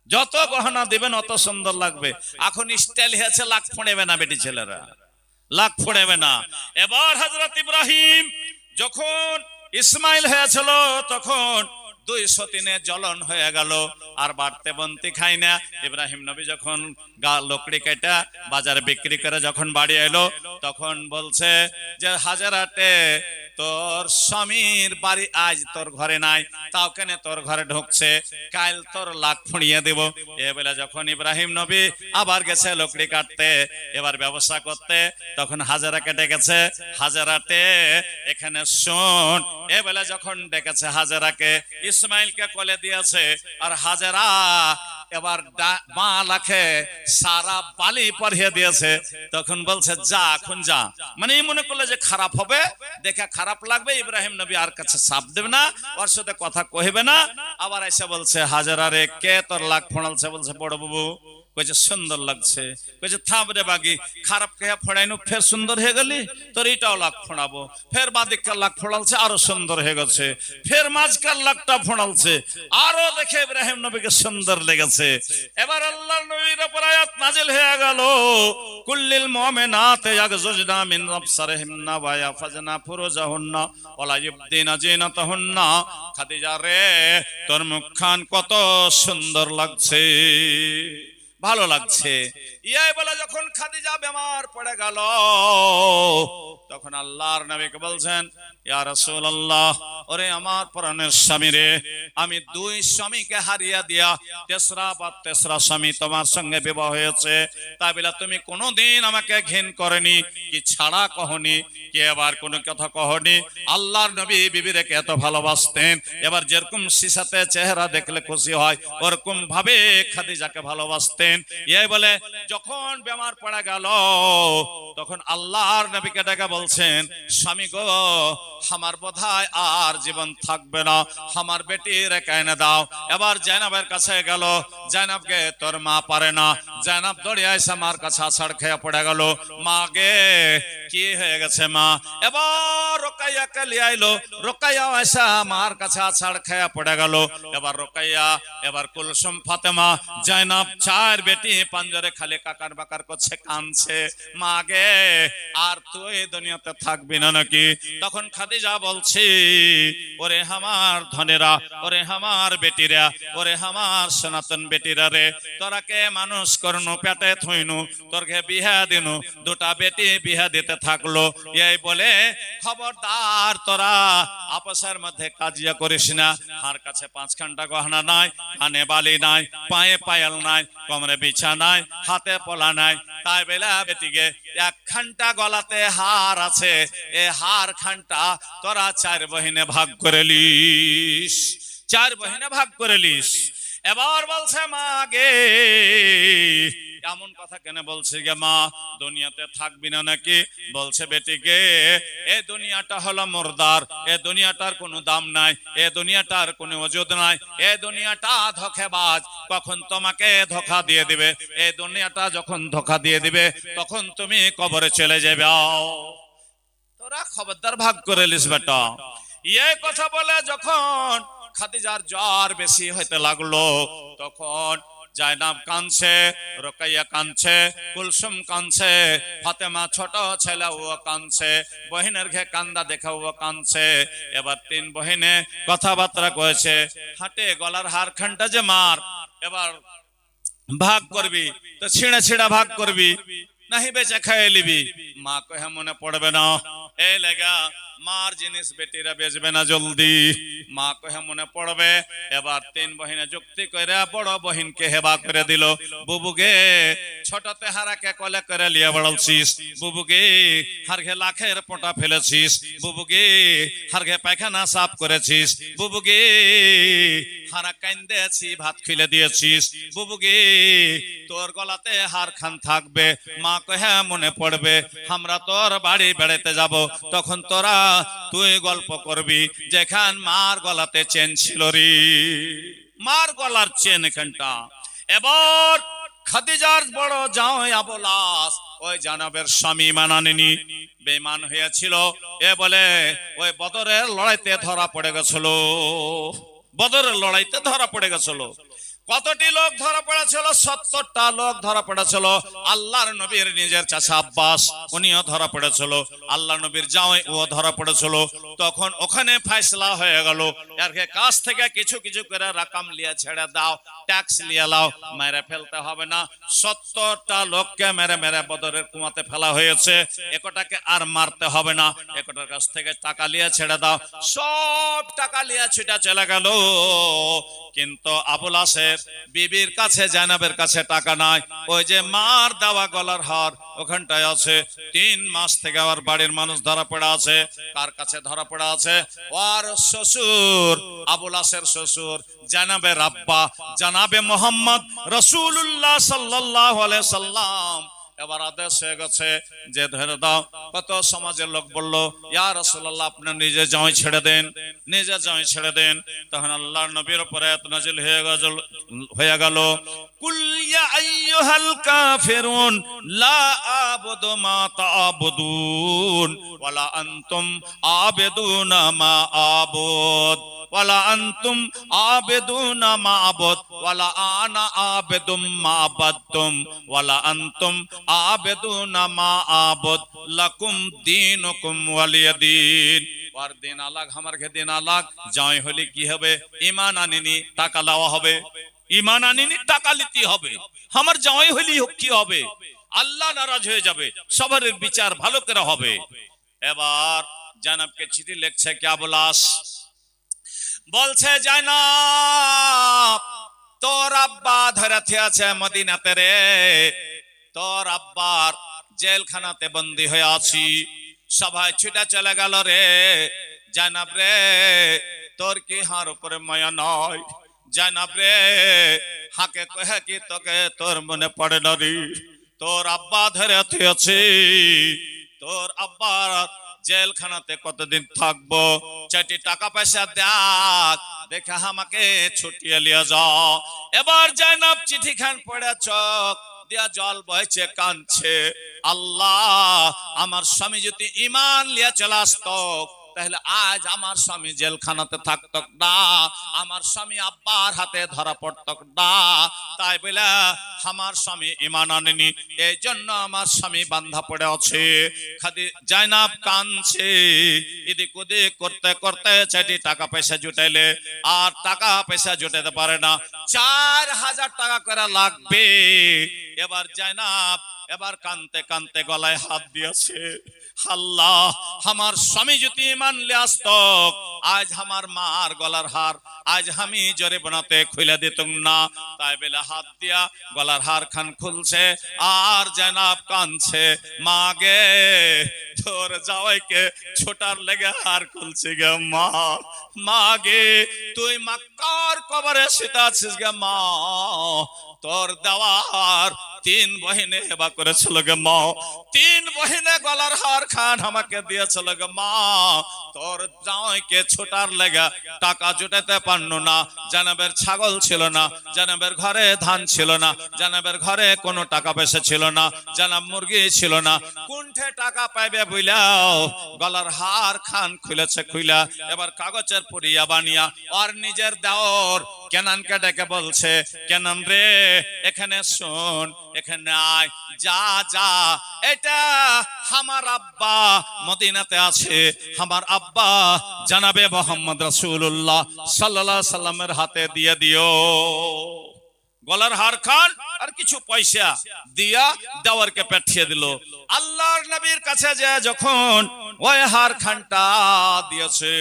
যত গহনা দিবেন অত সুন্দর লাগবে। এখন স্টাইল হয়েছে লাখ ফোঁড়েবে না বেটি ছেলেরা। লাখ ফুড়াবে না। এবার হযরত ইব্রাহিম যখন ইসমাইল হয়েছিল তখন 203 জ্বলন হয়ে গেল, আর বাড়তে বন্তি খাই না। ইব্রাহিম নবী যখন লকড়ি কেটে বাজারে বিক্রি করে যখন বাড়ি এলো, তখন বলছে যে হাজারাতে তোর স্বামীর বাড়ি আজ তোর ঘরে নাই, তাও কেন তোর ঘরে ঢুকছে, কাল তোর লাখ ফুঁড়িয়ে দেব। এ বলে যখন ইব্রাহিম নবী আবার গেছে লকড়ি কাটতে, এবার ব্যবসা করতে, তখন হাজারাকে ডেকেছে, হাজারাতে এখানে শোন। এ বলে যখন ডেকেছে হাজারাকে, ইসমাইলকে কোলে দিয়েছে, আর হাজারা এবার বাঁ লাখে সারা বালি পরিয়ে দিয়েছে। তখন বলছে যা এখন যা, মানে মনে করলে যে খারাপ হবে, দেখে খারাপ লাগবে, ইব্রাহিম নবী আর কাছে সাপ দেবে না, ওর সাথে কথা কহিবে না। আবার এসে বলছে হাজারা রে, কে তোর লাখ ফোড়ালছে? বলছে বড় বাবু। কইছে সুন্দর লাগছে। কইছে থাম রে বাগি, খারাপ কে ফোড়াইনু, ফের সুন্দর হয়ে গেলি, তোর এটাও লাখ ফোড়াবো। ফের বাদিককার লাখ ফোড়ালছে, আরো সুন্দর হয়ে গেছে। ফের মাঝকার লাখটা ফোড়ালছে, আরো দেখে ইব্রাহিম নবীকে সুন্দর লেগেছে। এবার আল্লাহর নবীর উপর আয়াত নাজিল হয়ে গেল, কুল্লিল মুমিনাতি ইয়াগজুজনা মিন আবসারিহিন্না ওয়া ইয়াহফাজনা ফুরুজাহুন্না ওয়ালা ইবদিনা জিনাতাহুন্না। খাদিজা রে, তোর মুখখান কত সুন্দর লাগছে, ভালো লাগছে। ইয়াই বলে যখন খাদিজা বেমার পড়ে গেল, তখন আল্লাহর নবীকে বলছেন, ইয়া রাসূলুল্লাহ, ওরে আমার প্রাণের স্বামী রে, আমি 2 স্বামীকে হারিয়ে দিয়া তেসরা স্বামী তোমার সঙ্গে বিবাহ হয়েছে, তাই বলে তুমি কোনোদিন আমাকে ঘৃণ করেনি, কি ছাড়া কহনি, কি আবার কোনো কথা কহনি। আল্লাহর নবী বিবিকে এত ভালোবাসতেন, এবার যেরকম সিসাতে চেহারা দেখলে খুশি হয়, ওরকম ভাবে খাদিজাকে ভালোবাসতেন। এই বলে যখন বেমার পড়ে গেল, তখন আল্লাহর নবীকে ডেকে বলছেন, স্বামী গো, আমার বোধহয় আর জীবন থাকবে না, আমার বেটি রেখে এনে দাও। এবার জায়নাবের কাছে গেল, জায়নাবকে তোর মা পারে না। জায়নাব দৌড়ে এসে মার কাছে আছাড় খেয়ে পড়ে গেল, মা গে কি হয়ে গেছে মা? এবার রোকাইয়াকে লিয়ে আইলো, রোকাইয়া এসে মার কাছে আছাড় খেয়ে পড়ে গেল। এবার রোকাইয়া, এবার কুলসুম, ফাতেমা, জায়নাব 4 বেটি পাঞ্জরে খালি কাকার বাকার করছে, কাঁদছে, মা গে আর তুই দুনিয়াতে থাকবি না নাকি? তখন খাদিজা বলছি, ওরে আমার ধনেরা, ওরে আমার বেটিরা, ওরে আমার সনাতন বেটিরা রে, তোরাকে মানুষ করনু, পেটে থইনু, তোরকে বিহা দিনু, 2টা বেটি বিহা দিতে থাকলো। এই বলে খবরদার তোরা আপসের মধ্যে কাজিয়া করিস না। আর কাছে 5 ঘন্টা গহনা নাই, কানে বালি নাই, পায়ে পায়াল নাই, কোমরে বিছা নাই, হাতে পলা নাই, তাই বেলা বেটিকে 1 ঘন্টা গলাতে হার আছে, এ হার খানটা তোরা 4 বহিনে ভাগ করে লিস, 4 বহিনে ভাগ করে লিস। এবার বলছে মা গে, এমন কথা কেন বলছে গে মা, দুনিয়াতে থাকবি না নাকি? বলছে বেটিকে, এই দুনিয়াটা হলো মুর্দার, এই দুনিয়াটার কোনো দাম নাই, এই দুনিয়াটার কোনো ওজুদ নাই, এই দুনিয়াটা ধোঁকাবাজ, কখন তোমাকে ধোঁকা দিয়ে দিবে। এই দুনিয়াটা যখন ধোঁকা দিয়ে দিবে, তখন তুমি কবরে চলে যাবে। তোরা খবরদার ভাগ করে লিস বেটা। এই কথা বলে যখন খাদিজার জ্বর বেশি হইতে লাগলো, তখন জায়নাব কাঁদছে, রোকাইয়া কাঁদছে, কুলসুম কাঁদছে, ফাতেমা ছোট ছেলে ও কাঁদছে, বহিনের ঘে কান্দা দেখা ও কাঁদছে। এবার 3 বহিনে কথাবার্তা কয়েছে, হাটে গলার হারখানটা যে মার, এবার ভাগ করবি তো ছিঁড়ে ছিঁড়া ভাগ করবি, নাহি বেচে খেয়ে লিবি। মা কহে মনে পড়বে না, এই লেগা মার জিনিস বেটিরা বেচবে না জলদি। মা কহে মনে পড়বে। এবার 3 বহিনে যুক্তি করে বড় বহিনকে হেবা করে দিল, বুবুকে ছোটতে হারাকে কলে করে লিয়ে বড়লছিস, বুবুকে হারঘে লাখের পোটা ফেলেছিস, বুবুকে হারঘে পায়খানা সাফ করেছিস, বুবুকে হারা কাইন্দেছি ভাত খুলে দিয়েছিস, বুবুকে তোর গলাতে হার খান থাকবে। মা কহে মনে পড়বে, আমরা তোর বাড়ি বেড়াতে যাব, তখন তোরা তুই গল্প করবি যেখান মার গলাতে চেন ছিল রে, মার গলার চেন এখানটা। এবার খাদিজার বড় জামাই আবুলাস ওই জানাবের স্বামী মানানি বেঈমান হয়েছিল। এ বলে ওই বদরের লড়াইতে ধরা পড়ে গেছিল, বদরের লড়াইতে ধরা পড়ে গেছিল। কতটি লোক ধরা পড়েছিল? 70টা লোক ধরা পড়েছিল। আল্লাহর নবীর নিজের চাচা আব্বাস উনিও ধরা পড়েছিল, আল্লাহর নবীর জামাই ও ধরা পড়েছিল। তখন ওখানে ফয়সালা হয়ে গেল, এর কাছ থেকে কিছু কিছু করে রকম লিয়ে ছেড়ে দাও, ট্যাক্স লিয়ে লাও, মেরে ফেলতে হবে না। 70টা লোককে মেরে মেরে বদরের কুয়াতে ফেলা হয়েছে, একটাকে আর মারতে হবে না, একটার কাছ থেকে টাকা লিয়ে ছেড়ে দাও। সব টাকা লিয়ে ছুটে চলে গেল, কিন্তু আবুল আসের বিবির কাছে, জাইনাবের কাছে টাকা নাই। ওই যে মার দেওয়া গলার হার ওখানটায় আছে। 3 মাস থেকে আমার বাড়ির মানুষ ধরা পড়ে আছে। কার কাছে ধরা পড়ে আছে? ওর শ্বশুর, আবুল আসের শ্বশুর, জাইনাবের আব্বা জানাবে মোহাম্মদ রাসূলুল্লাহ সাল্লাল্লাহু আলাইহি সাল্লাম। এবার আদেশ হয়ে গেছে যে ধরে দাও। কত সমাজের লোক বলল, ইয়া রাসূলুল্লাহ আপনি নিজে জামাই ছেড়ে দেন, নিজে জামাই ছেড়ে দেন। তখন আল্লাহর নবীর উপরে আয়াত নাযিল হয়ে গেল, কুল ইয়া আইয়ুহাল কাফিরুন লা আ'বুদু মা তা'বুদুন ওয়ালা আনতুম আ'বিদুনা মা আ'বুদ ওয়ালা আনতুম আ'বিদুনা মা আ'বুদ ওয়ালা আনা আ'বিদুম মা আ'বাদতুম ওয়ালা আনতুম আ'বিদুনা মা আ'বুদ লাকুম দীনুকুম ওয়ালিয়াদিন। আর দিন আলাগ, আমার কে দিন আলাগ। জয় হলে কি হবে? ঈমান আনিনি, টাকা দেওয়া হবে। ঈমান আনিনি, টাকা নিতে হবে। আমার জয় হলি কি হবে? আল্লাহ নারাজ হয়ে যাবে, সবার বিচার ভালো করে হবে। এবার জানাবকে চিঠি লিখছে কে? আবুল আস বলছে, জানাব তোর আব্বা ধরে আছে মদিনাতে রে, তোর আব্বার জেলখানাতে বন্দী হয়ে আছি, সবাই ছুটে চলে গেল রে। জানাব রে তোর কি হার উপরে মায়া নয়? জানাব রে হাকে কহে কি তোকে তোর মনে পড়ে না রে? তোর আব্বা ধরে আছে, তোর আব্বার জেলখানাতে কতদিন থাকবো? 4টি টাকা পয়সা দেখ, দেখে আমাকে ছুটিয়ে লিয়ে যাও। এবার জানাব চিঠি খান পড়ে চোখ দিয়া জল বইছে, কাঁদছে। আল্লাহ, আমার স্বামী যদি ঈমান লিয়ে চলে আসতো তাহলে আজ আমার স্বামী জেলখানাতে থাকতো না, আমার স্বামী আব্বার হাতে ধরা পড়তো না। তাই বলে আমার স্বামী ঈমান আনেনি, এই জন্য আমার স্বামী বান্ধা পড়ে আছে। খাদি জাইনাব কাঁদছে, এদিক ওদিক করতে করতে 4টি টাকা পয়সা জুটাইলে আর টাকা পয়সা জুটাতে পারে না, 4000 টাকা করে লাগবে। এবার জাইনাব এবার কানতে কানতে গলায় হাত দিয়েছে, আল্লাহ, আমার স্বামী যদি ঈমান নিয়ে আসতো আজ আমার মার গলার হার আজ আমি জোরে বানাতে খুলে দিতাম না। তাই বলে হাত দিয়া গলার হার খান খুলছে আর জানাব কানছে, মা গে তোর জামাইকে ছোটার লেগে হার খুলছে গে মা, মা গে তুই মক্কার কবরে শুতে আছিস গে মা, তোর দেওয়ার 3 বহিনে হেবা করেছিল গে মা, 3 বহিনে গলার হার খান আমাকে দিয়েছিল গে মা, তোর জামাইকে ছোটার লেগে টাকা জুটাতে পারলো না। জানাবের ছাগল ছিল না, জানাবের ঘরে ধান ছিল না, জানাবের ঘরে কোনো টাকা পয়সা ছিল না, জানাব মুরগি ছিল না, কোনঠে টাকা পাইবে বুঝলাও গলার হার খান খুলেছে খুইলা। এবার কাগজের পুরিয়া বানিয়া আর নিজের দেওর কেনানকে ডেকে বলছে, কেনান রে এখানে শোন, এখানে আয়, যা যা, এটা আমার আব্বা মদিনাতে আছে, আমার আব্বা জানাবে মোহাম্মদ রাসূলুল্লাহ সাল্লাল্লাহু আলাইহি সাল্লামের হাতে দিয়ে দিও। গলার হার খান আর কিছু পয়সা দিয়া দেওয়ারকে পাঠিয়ে দিল। আল্লাহর নবীর কাছে যে যখন ওই হার খানটা দিয়েছে,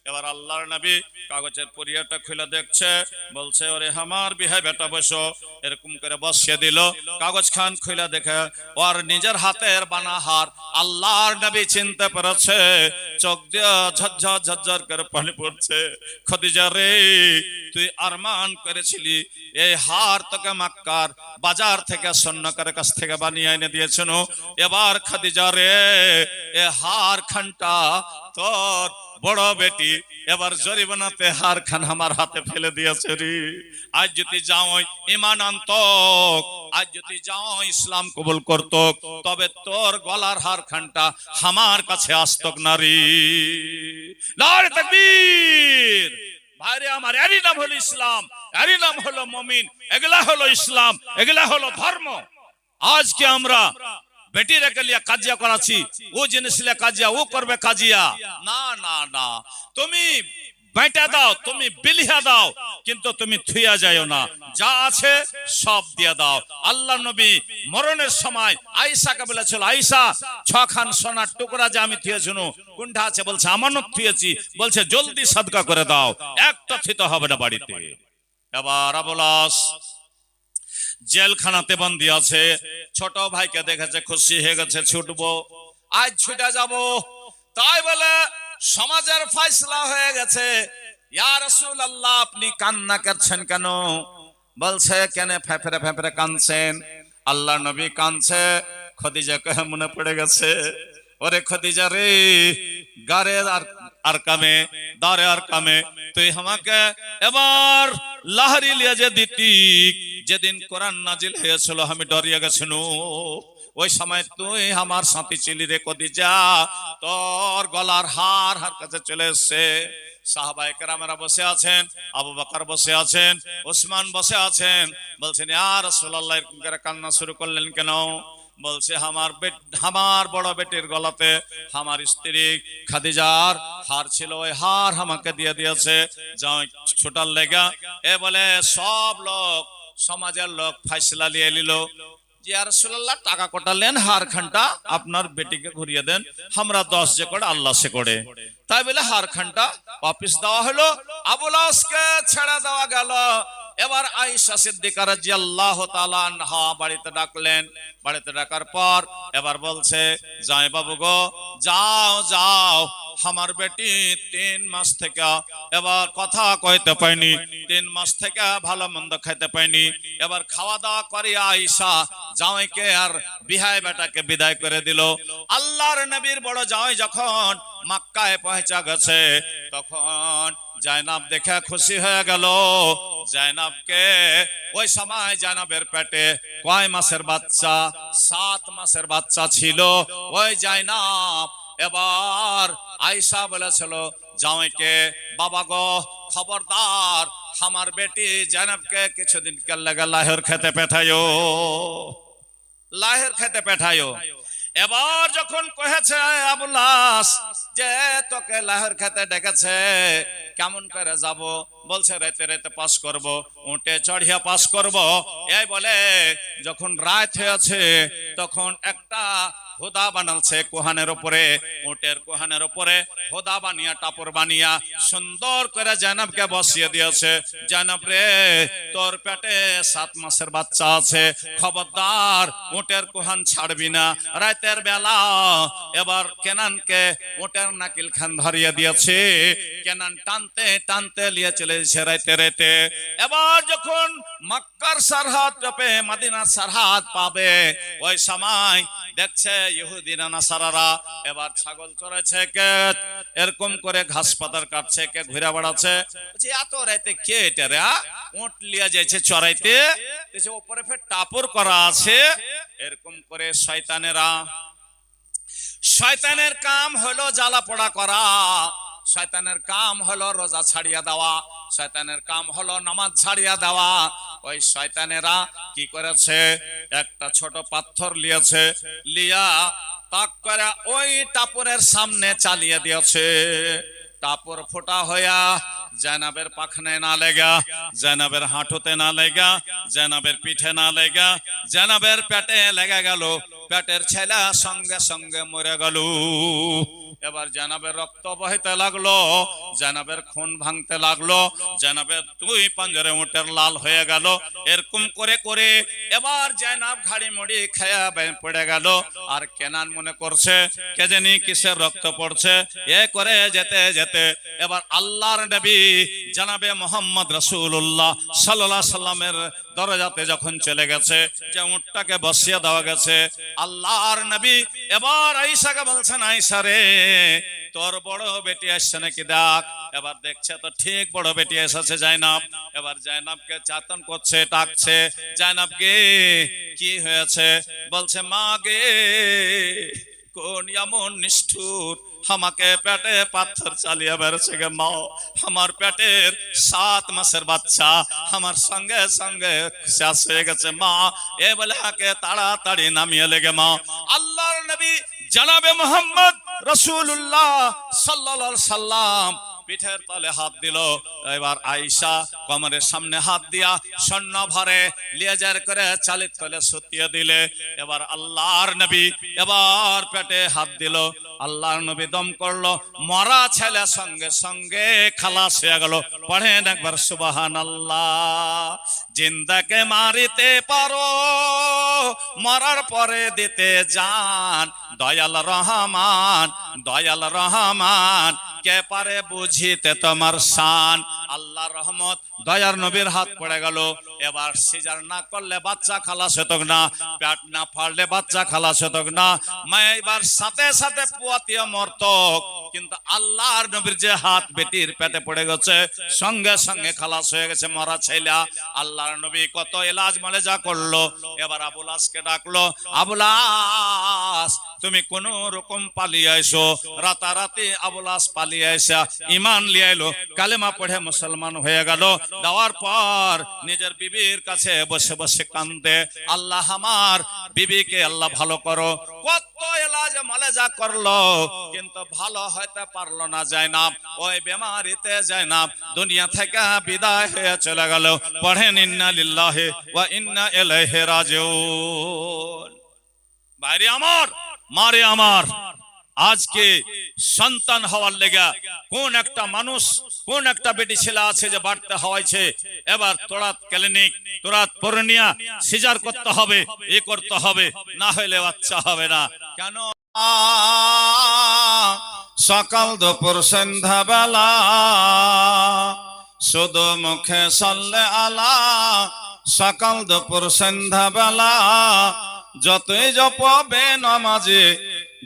এবার আল্লাহর নবী কাগজের পুরিয়াটা খুলে দেখছে, বলছে ওরে আমার বিহাই বেটা বসো, এরকম করে বসিয়ে দিল। কাগজ খান খুলে দেখে ওর নিজের হাতের বানা হার। আল্লাহর নবী চিনতে পেরেছে, চোখ দিয়ে ঝরঝর ঝরঝর করে পানি পড়ছে। খাদিজা রে তুই আরমান করেছিলি এই হার তোকে মক্কার বাজার থেকে স্বর্ণকারের কাছ থেকে বানিয়ে এনে দিয়েছেন, এবার খাদিজা রে এ হার খানটা তোর বড় বেটি এবার জরিমানাতে হার খান আমার হাতে ফেলে দিয়েছে রে। আজ যদি যাও ঈমান আনত, আজ যদি যাও ইসলাম কবুল করত, তবে তোর গলার হার খানটা আমার কাছে আসতক না রে। নারে তাকবীর। ভাইরে আমার, এরই নাম হলো ইসলাম, এরই নাম হলো মুমিন, এগুলা হলো ইসলাম, এগুলা হলো ধর্ম। আজকে আমরা বেটি রেখে লিয়া কাজিয়া করাচ্ছি, ও জিনিস লিয়া কাজিয়া, ও করবে কাজিয়া। না না না, তুমি বেটা দাও, তুমি বিলিয়া দাও, কিন্তু তুমি থুইয়া যাইও না, যা আছে সব দিয়া দাও। আল্লাহ নবী মরণের সময় আয়েশাকে বলেছিল, আয়েশা 6 খান সোনার টুকরা যে আমি থুয়েছি, কোনটা আছে? বলছে আমানত থুয়েছি। বলছে জলদি সাদকা করে দাও, একটা থিতে হবে না বাড়িতে। এবার আবুল আস জেলখানাতে বন্দী আছে, ছোট ভাইকে দেখেছে, খুশি হয়ে গেছে, ছুটবো, আজ ছুটে যাব। তাই বলে সমাজের ফয়সালা হয়ে গেছে, ইয়া রাসূলুল্লাহ আপনি কান্না করছেন কেন? বলছে কেন ফেফরে ফেফরে কাঁদছেন? আল্লাহ নবী কাঁদছে, খদিজাকে মনে পড়ে গেছে। ওরে খদিজা রে, গারে আর কামে, দারে আর কামে, তুই আমাকে এবার লাহরি লিয়া যে দিতি, যেদিন কোরআন নাজিল হয়েছিল আমি ডরিয়ে গেছিল, ওই সময় তুই আমার সাথী ছিলি রে খদিজা, তোর গলার হার কাছে চলে এসছে। সাহাবায়ে কেরামেরা বসে আছেন, আবু বকর বসে আছেন, ওসমান বসে আছেন। বলছেন ইয়া রাসূলুল্লাহ এরকম করে কান্না শুরু করলেন কেন? বলছে আমার বড় বেটির গলাতে আমার স্ত্রী খাদিজার হার ছিল, ওই হার আমাকে দিয়ে দিয়েছে যাও ছোটার লেগা। এ বলে সব লোক, সমাজের লোক ফয়সালা নিয়ে নিল, ইয়া রাসূলুল্লাহ টাকা কোটালেন, হার খানটা আপনার বেটিকে ঘুরিয়ে দেন, আমরা 10 যে করে আল্লাহ সে করে। তাই বলে হার খানটা ওয়াপিস দেওয়া হলো, আবুল আসকে ছেড়ে দেওয়া গেল। এবার আয়েশা সিদ্দিকা রাদিয়াল্লাহু তাআলা আনহা বাড়িতে ডাকলেন। বাড়িতে ডাকার পর এবার বলছে, যাই বাবু গো, যাও যাও, আমার বেটি 3 মাস থেকে এবার কথা কইতে পাইনি, 3 মাস থেকে ভালো মন্দ খাইতে পাইনি। এবার খাওয়া দাওয়া করিয়া আয়েশা জামাইকে আর বিহাই বেটাকে বিদায় করে দিল। আল্লাহর নবীর বড় জামাই যখন মক্কায় পৌঁছা গেছে, তখন জায়নাব দেখে খুশি হয়ে গেল। জায়নাবকে ওই সময় জায়নাবের পেটে কয় মাসের বাচ্চা? 7 মাসের বাচ্চা ছিল ওই জায়নাব। এবার আয়েশা বলেছিল জামাইকে, বাবা গো খবরদার, আমার বেটি জায়নাবকে কিছুদিন কে লাগা লাহের খেতে পাঠায়ো, লাহের খেতে পাঠায়ো। এবার যখন কহেছে আবুল আস যে তোকে লাহের খেতে ডেকেছে, কেমন করে যাব? বলছে রাতে রাতে পাস করব, উঠে চড়িয়া পাস করব। এই বলে যখন রাত হয়েছে, তখন একটা হোদা বানালছে কোহানের উপরে, উটের কোহানের উপরে হোদা বানিয়া, টাপর বানিয়া সুন্দর করে জায়নাবকে বসিয়ে দিয়েছে। জায়নাব রে, তোর পেটে 7 মাসের বাচ্চা আছে, খবরদার উটের কোহান ছাড়বি না। রাতের বেলা এবার কেনানকে উটের নাকিল খান ধরিয়ে দিয়েছে, কেনান টানতে টানতে নিয়ে চলে এসেছে রাতে রাতে। এবার যখন মক্কার সরহদ টপে মদিনার সরহদ পাবে, ওই সময় দেখছে ইহুদিরা নাসারারা এবার ছাগল চড়াচ্ছে, কে এরকম করে ঘাস পাতার কাটছে, কে ঘুরে বেড়াচ্ছে। এত রাতে কে এটা রে? উট লিয়া যাইছে চড়াইতে, উপরে ফের টাপর করা আছে। এরকম করে শয়তানের কাম হলো জ্বালা পোড়া করা, শয়তানের কাম হলো রোজা ছাড়িয়া দেওয়া, শয়তানের কাম হলো নামাজ ছাড়িয়া দেওয়া। ওই শয়তানেরা কি করেছে, একটা ছোট পাথর লিয়েছে, লিয়া তাক করে ওই টাপুরের সামনে চালিয়ে দিয়েছে। টাপুর ফোটা হইয়া জায়নাবের পাখনে না লেগা, জায়নাবের হাঁটুতে না লেগা, জায়নাবের পিঠে না লেগা, জায়নাবের পেটে লেগে গেল। পেটের ছেলে সঙ্গে সঙ্গে মরে গেল। এবার জায়নাবের রক্ত বহিতে লাগলো, জায়নাবের খুন ভাঙতে লাগলো, জায়নাবের 2 পাঞ্জরে উটের লাল হয়ে গেল। এরকম করে করে এবার জায়নাব ঘাড়ি মুড়ি খেয়া পড়ে গেল। আর কেনান মনে করছে কে জানি কিসের রক্ত পড়ছে। এ করে যেতে যেতে এবার আল্লাহর নবী জনাবে মুহাম্মদ রাসূলুল্লাহ সাল্লাল্লাহু আলাইহি সাল্লামের দরজাতে যখন চলে গেছে, যে উটটাকে বসিয়ে দেওয়া গেছে, আল্লাহর নবী এবার আয়েশাকে বলছেন, আয়েশা রে, তোর বড় বেটি আসছে নাকি ডাক। এবার দেখছে তো ঠিক বড় বেটি এসেছে জায়নাব। এবার জায়নাবকে চাতন করছে, ডাকছে, জায়নাব গে কি হয়েছে? বলছে মা গে কোন এমন নিষ্ঠুর আমাকে পেটে পাথর চালিয়ে বেড়েছে গে মা, আমার পেটের 7 মাসের বাচ্চা আমার সঙ্গে সঙ্গে শেষ হয়ে গেছে মা, এ বলে আকে তাড়াতাড়ি নামিয়ে লেগে মা। আল্লাহর নবী জনাবে মুহাম্মদ রাসূলুল্লাহ সাল্লাল্লাহু আলাইহি সাল্লাম পিঠের তলে হাত দিল। এবার আয়েশা কোমরের সামনে হাত দিয়া স্বর্ণ ভরে লেজার করে চালিত তলে সুতিয়ে দিলে। এবার আল্লাহর নবী এবার পেটে হাত দিল, আল্লাহর নবী দম করলো, মরা ছেলে সঙ্গে সঙ্গে খালাস হয়ে গেল। পড়েন একবার সুবহানাল্লাহ। জিন্দাকে মারিতে পারো, মরার পরে দিতে জান, দয়াল রহমান দয়াল রহমান কে পারে বুঝিতে তোমার শান। আল্লাহর রহমত দয়ার নবীর হাত পড়ে গেল। এবার সিজার না করলে বাচ্চা খালাস হতো না, পেট না ফাড়লে বাচ্চা খালাস হতো না, মায়ে এবার সাথে সাথে পুয়াতিয়া মরত। কিন্তু আল্লাহর নবীর যে হাত বেটির পেটে পড়ে গেছে, সঙ্গে সঙ্গে খালাস হয়ে গেছে মরা ছেলে। আল্লাহর নবী কত এলাজ মালেজা করলো। এবার আবুল আসকে ডাকলো, আবুল আস তুমি কোন রকম পালিয়ে আইসো। রাতারাতি আবুল আস পালিয়ে আইসা ঈমান লিয়ে আইলো, কালেমা পড়ে মুসলমান হয়ে গেল। দেওয়ার পর নিজের বিবির কাছে বসে বসে কান্দে, আল্লাহ আমার বিবিকে আল্লাহ ভালো করো। কত এলাজ মালেজা করলো কিন্তু ভালো হইতে পারলো না। জায়নাব ওই বেমারিতে জায়নাব দুনিয়া থেকে বিদায় হয়ে চলে গেল। পড়েন ইন্না লিল্লাহি ওয়া ইন্না ইলাইহি রাজিউন। ভাইরে আমার, মারে আমার, আজকে সন্তান হওয়ার লেগা কোন একটা মানুষ, কোন একটা বেটি ছেলে আছে যে বাড়তে হওয়াইছে, এবার তোরাত ক্লিনিক তোরাত পরনিয়া সিজার করতে হবে, এ করতে হবে, না হলে বাচ্চা হবে না। কেন? সকাল দুপুর সন্ধ্যা বেলা শুধু মুখে সাল্লে আলা, সকাল দুপুর সন্ধ্যা বেলা যতই জপবে নামাজে,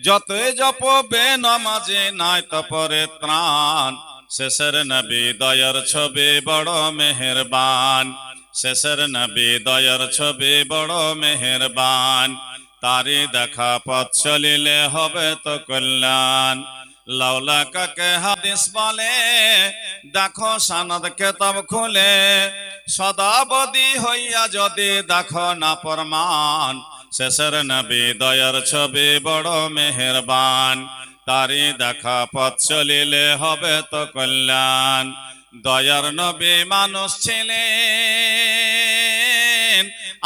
যতই জপবে নামাজে নাই তো পরে ত্রাণ। শেষের নবী দয়ার ছবি বড় মেহেরবান, শেষের নবী দয়ার ছবি বড় মেহেরবান, তারি দেখা পথ চলিলে হবে তো কল্যাণ। লাউলা কাকে হাদিস বলে দেখো সনদ কেতাব খুলে, সদাবদি হইয়া যদি দেখো না প্রমাণ। শেষের নবী দয়ার ছবি বড় মেহেরবান, তারি দেখা পথ চলিলে হবে তো কল্যাণ। দয়ার নবী মানুষ ছিলেন,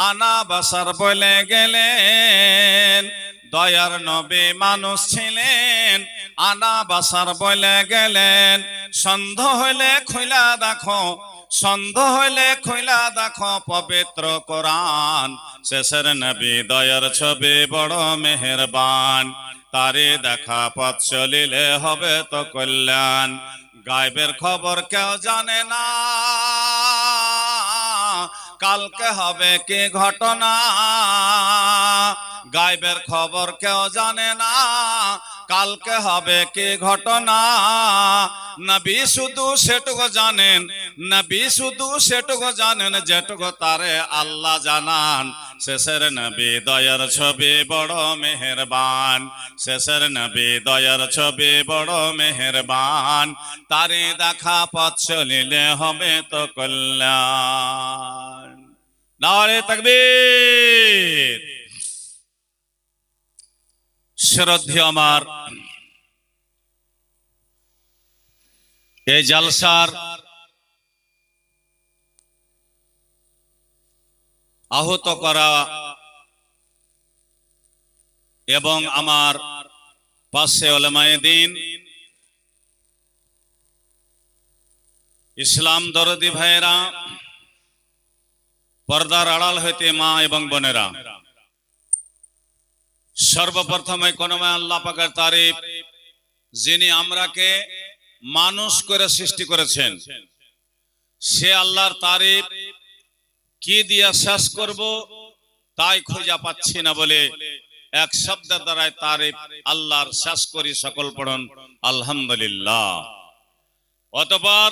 আনা বাসার বলে গেলেন। দয়ার নবী মানুষ ছিলেন, আনা বাসার বলে গেলেন। সন্দেহ হইলে খুইলা দেখো, সন্দেহ হইলে খুইলা দেখো পবিত্র কোরআন। শেষের নবী দয়ার ছবি বড় মেহেরবান, তারে দেখা পথ চলিলে হবে তো কল্যাণ। গায়বের খবর কেউ জানে না, কালকে হবে কি ঘটনা। গায়বের খবর কেউ জানে না, কালকে হবে কি ঘটনা। নবী শুধু সেটুকু জানেন, নবী শুধু সেটুকু জানেন যেটুকু তারে আল্লাহ জানান। শেষের নবী দয়ার ছবি বড় মেহেরবান, শেষের নবী দয়ার ছবি বড় মেহেরবান, তারে দেখা পথ চলিলে হবে তো কল্যাণ। নারে তাকবীর। শ্রদ্ধেয় আমার, এই জালসার আহত করা এবং আমার পাশে উলামায়ে দ্বীন, ইসলাম দরদি ভাইয়েরা, পর্দার আড়াল হইতে মা এবং বোনেরা, সর্বপ্রথমে কোনমে আল্লাহ পাকের তারিফ, যিনি আমরাকে মানুষ করে সৃষ্টি করেছেন। সে আল্লাহর তারিফ কি দিয়া শেষ করব তাই খুঁজে পাচ্ছি না বলে এক শব্দের দ্বারাই তারিফ আল্লাহর শেষ করি। সকল পড়ুন আলহামদুলিল্লাহ। অতঃপর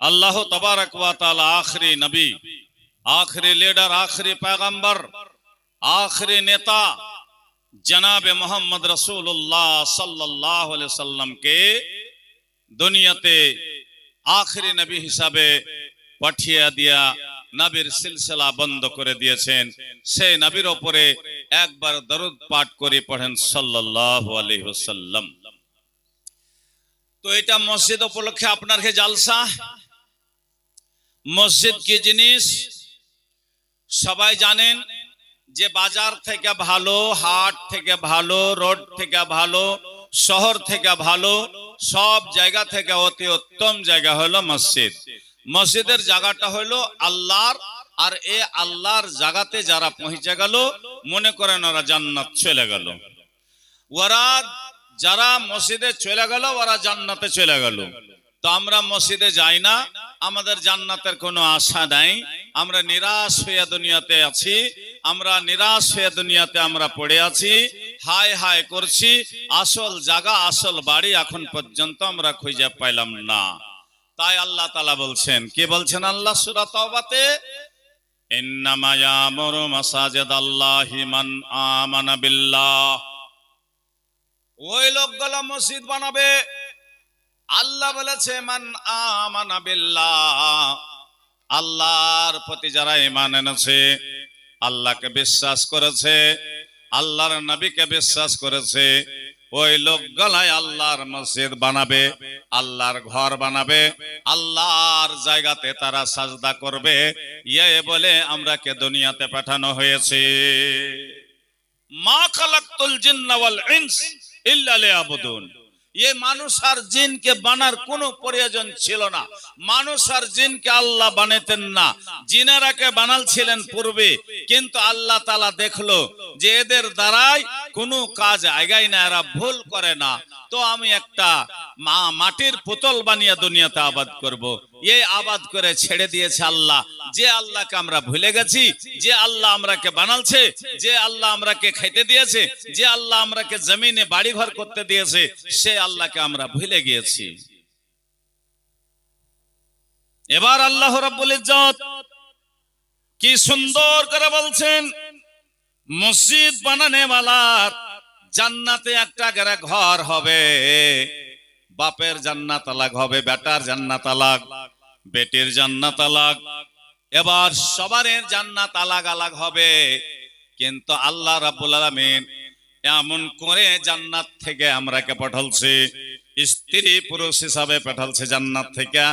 আল্লাহ তাবারক ওয়া তাআলা আখরি নবী, আখরি লিডার, আখরি पैगंबर, आखिरी नेता জনাবে মোহাম্মদ রাসূলুল্লাহ সাল্লাল্লাহু আলাইহি সাল্লামকে দুনিয়াতে আখেরি নবী হিসাবে পাঠিয়ে দিয়া নবীর সিলসিলা বন্ধ করে দিয়েছেন। সেই নবীর উপরে একবার দরুদ পাঠ করে পড়েন সাল্লাল্লাহু আলাইহি ওয়াসাল্লাম। তো এটা মসজিদ উপলক্ষে আপনার কে জালসা। মসজিদ কি জিনিস সবাই জানেন, যে বাজার থেকে ভালো, হাট থেকে ভালো, রোড থেকে ভালো, শহর থেকে ভালো, সব জায়গা থেকে অতি উত্তম জায়গা হলো মসজিদ। মসজিদের জায়গাটা হলো আল্লাহর, আর এ আল্লাহর জায়গাতে যারা পৌঁছে গেল মনে করেন ওরা জান্নাত চলে গেল। ওরা যারা মসজিদে চলে গেল ওরা জান্নাতে চলে গেল। তো আমরা মসজিদে যাই না, আমাদের জান্নাতের কোনো আশা নাই, আমরা নিরাশ হয়ে দুনিয়াতে আছি, আমরা নিরাশ হয়ে দুনিয়াতে আমরা পড়ে আছি, হায় হায় করছি। আসল জায়গা, আসল বাড়ি এখন পর্যন্ত আমরা খুঁজে পাইলাম না। তাই আল্লাহ তাআলা বলছেন, কি বলছেন আল্লাহ সূরা তাওবাতে, ইন্নামা ইয়ামুরু মাসাজিদাল্লাহি মান আমানা বিল্লাহ। ওই লোকগুলো মসজিদ বানাবে, আল্লাহ বলেছে মান আমানা বিল্লাহ, আল্লাহর প্রতি যারা ঈমান এনেছে, আল্লাহকে বিশ্বাস করেছে, আল্লাহর নবীকে বিশ্বাস করেছে, ওই লোকগুলাই আল্লাহর মসজিদ বানাবে, আল্লাহর ঘর বানাবে, আল্লাহর জায়গাতে তারা সাজদা করবে। এই বলে আমরাকে দুনিয়াতে পাঠানো হয়েছে। মা খালাকতুল জিন্না ওয়াল ইনস ইল্লা লিয়াবুদুন। এই মানুষ আর জিনকে বানার কোনো প্রয়োজন ছিল না। মানুষ আর জিনকে আল্লাহ বানাতেন না, জিনেরাকে বানালছিলেন পূর্বে। কিন্তু আল্লাহ তাআলা দেখলো যে এদের দ্বারাই কোনো কাজ আগায় না, এরা ভুল করে না, তো আমি একটা মাটির পুতুল বানিয়ে দুনিয়াতে আবাদ করব। এই আবাদ করে ছেড়ে দিয়েছে আল্লাহ। যে আল্লাহকে আমরা ভুলে গেছি, যে আল্লাহ আমরাকে বানালছে, যে আল্লাহ আমরাকে খাইতে দিয়েছে, যে আল্লাহ আমরাকে জমিনে বাড়ি ঘর করতে দিয়েছে, সে আল্লাহকে আমরা ভুলে গিয়েছি। এবার আল্লাহ রাব্বুল ইজ্জত কি সুন্দর করে বলছেন, মসজিদ বানানে ওয়ালার জান্নাতে একটা করে ঘর হবে। বাপের জান্নাত আলাগ হবে, বেটার জান্নাত আলাগ, বেটির জান্নাত আলাগ, এবার সবার জান্নাত আলাগ আলাগ হবে। কিন্তু আল্লাহ রাব্বুল আলামিন এমন করে জান্নাত থেকে আমরাকে পাঠালছে, স্ত্রী পুরুষ হিসাবে পাঠালছে জান্নাত থেকে।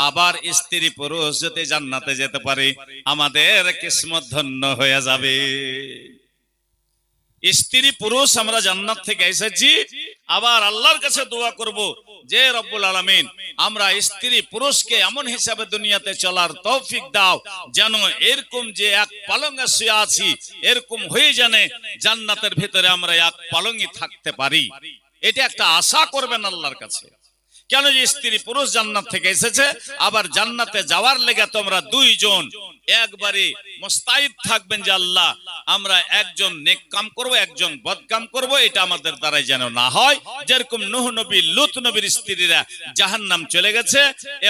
আবার স্ত্রী পুরুষ যদি জান্নাতে যেতে পারে আমাদের কিসমত ধন্য হয়ে যাবে। স্ত্রী পুরুষ আমরা জান্নাত থেকে এসেছি, আবার আল্লাহর কাছে দোয়া করব যে রব্বুল আলামিন আমরা স্ত্রী পুরুষকে এমন হিসাবে দুনিয়াতে চলার তৌফিক দাও যেন এরকম যে এক পালঙ্গে শুয়ে আছি এরকম হয়ে জানে জান্নাতের ভিতরে আমরা এক পালঙ্গে থাকতে পারি। এটা একটা আশা করবেন আল্লাহর কাছে। কেন যে স্ত্রী পুরুষ জান্নাত থেকে এসেছে, আবার জান্নাতে যাওয়ার লেগে তোমরা দুইজন একবারে মুস্তাইদ থাকবেন যে আল্লাহ আমরা একজন নেক কাম করব, একজন বদ কাম করব, এটা আমাদের দ্বারাই যেন না হয়। যেরকম নূহ নবী, লূত নবীর স্ত্রীরা জাহান্নাম চলে গেছে,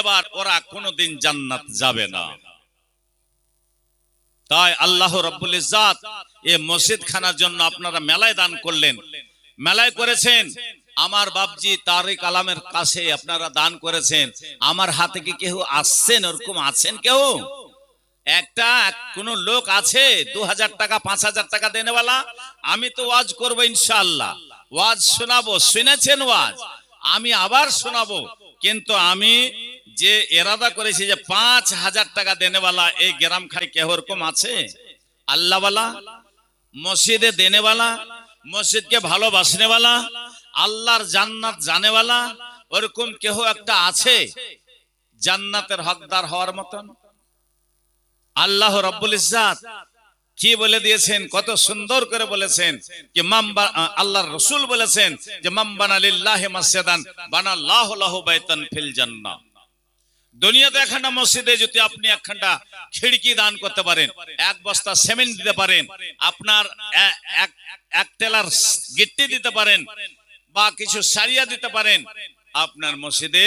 এবার ওরা কোনোদিন জান্নাত যাবে না। তাই আল্লাহ রাব্বুল ইজ্জত এই মসজিদ খানার জন্য আপনারা মেলায় দান করলেন, মেলায় করেছেন। আমার বাপজি তারিক আলমের কাছে আপনারা দান করেছেন। আমার হাতে কি কেউ আসছেন, ওরকম আছেন কেউ? একটা কোন লোক আছে 2000 টাকা 5000 টাকা দেনেওয়ালা? আমি তো ওয়াজ করবো ইনশাআল্লাহ, ওয়াজ শোনাবো, শুনেছেন ওয়াজ, আমি আবার শোনাবো। কিন্তু আমি যে এরাদা করেছি যে 5000 টাকা দেনেওয়ালা এই গ্রাম খাই কেউ ওরকম আছে? আল্লাহওয়ালা, মসজিদে দেনেওয়ালা, মসজিদকে ভালোবাসনেওয়ালা, আল্লাহর জান্নাত জানেওয়ালা, ওরকম কেউ একটা আছে জান্নাতের হকদার হওয়ার মতন? আল্লাহ রাব্বুল ইজ্জত কি বলে দিয়েছেন, কত সুন্দর করে বলেছেন যে আল্লাহর রাসূল বলেছেন যে মান বানা লিল্লাহি মাসজিদান বানাল্লাহু লাহু বাইতান ফিল জান্নাহ। দুনিয়াতে একখানা মসজিদে যদি আপনি একখানা খিড়কি দান করতে পারেন, এক বস্তা সিমেন্ট দিতে পারেন, আপনার এক টেলার গিট্টি দিতে পারেন, বা কিছু সারিয়া দিতে পারেন, আপনার মসজিদে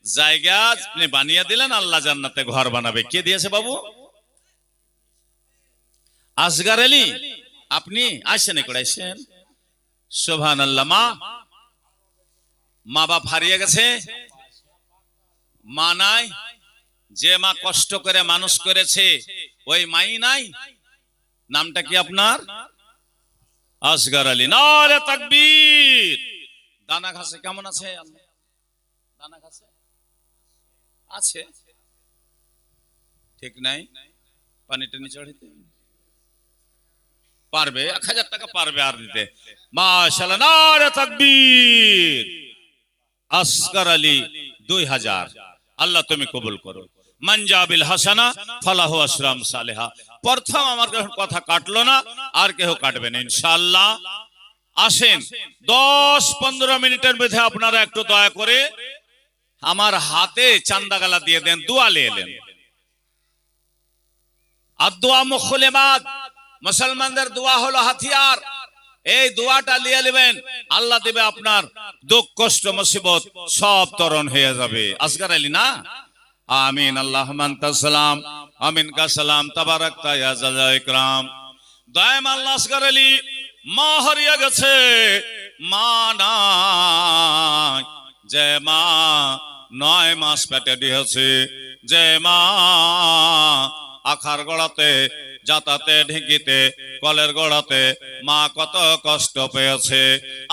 জায়গা আপনি বানিয়ে দিলেন, আল্লাহ জান্নাতে ঘর বানাবে। কে দিয়েছে বাবু? আসগার আলী। আপনি আসেন করাইছেন সুবহানাল্লাহ। মা বাপ হারিয়ে গেছে, মা নাই, যে মা কষ্ট করে মানুষ করেছে ওই মাই নাই। নামটা কি আপনার? আসগর আলী। নারে তাকবীর। দানা ঘাসে কেমন আছে? দানা ঘাসে আছে, ঠিক নাই, পানি টানি চড়িতে পারবে, 1000 টাকা পারবে আর দিতে। মাশাআল্লাহ, নারে তাকবীর। আসগর আলী 2000। আল্লাহ তুমি কবুল করো। মানজাবিল হাসানা ফালাহু আসরাম সালেহা। প্রথম আমার কথা কাটলো না, আর কেউ কাটবে না ইনশাআল্লাহ। আসেন 10-15 মিনিটের মধ্যে আপনারা একটু দয়া করে আমার হাতে চান্দা গালা দিয়ে দেন, দোয়া নিয়ে এলেন। আর দোয়া মুখলেবাদ, মুসলমানদের দোয়া হলো হাতিয়ার। এই দোয়াটা নিয়ে নেবেন, আল্লাহ দেবে আপনার দুঃখ কষ্ট মুসিবত সব তরণ হয়ে যাবে। আসগর আলী না? আমিন। আল্লাহুম্মা আনতাস সালাম আমিন কা সালাম তাবারাকতা ইয়া জাল ইকরাম। দায়েম আল্লাহ। আসগর আলী মা হারিয়ে গেছে, মা নাই। যে মা 9 মাস পেটে দিয়েছে, যে মা আখার গড়াতে, যাতাতে, ঢেঁকিতে, কলের গড়াতে মা কত কষ্ট পেয়েছে।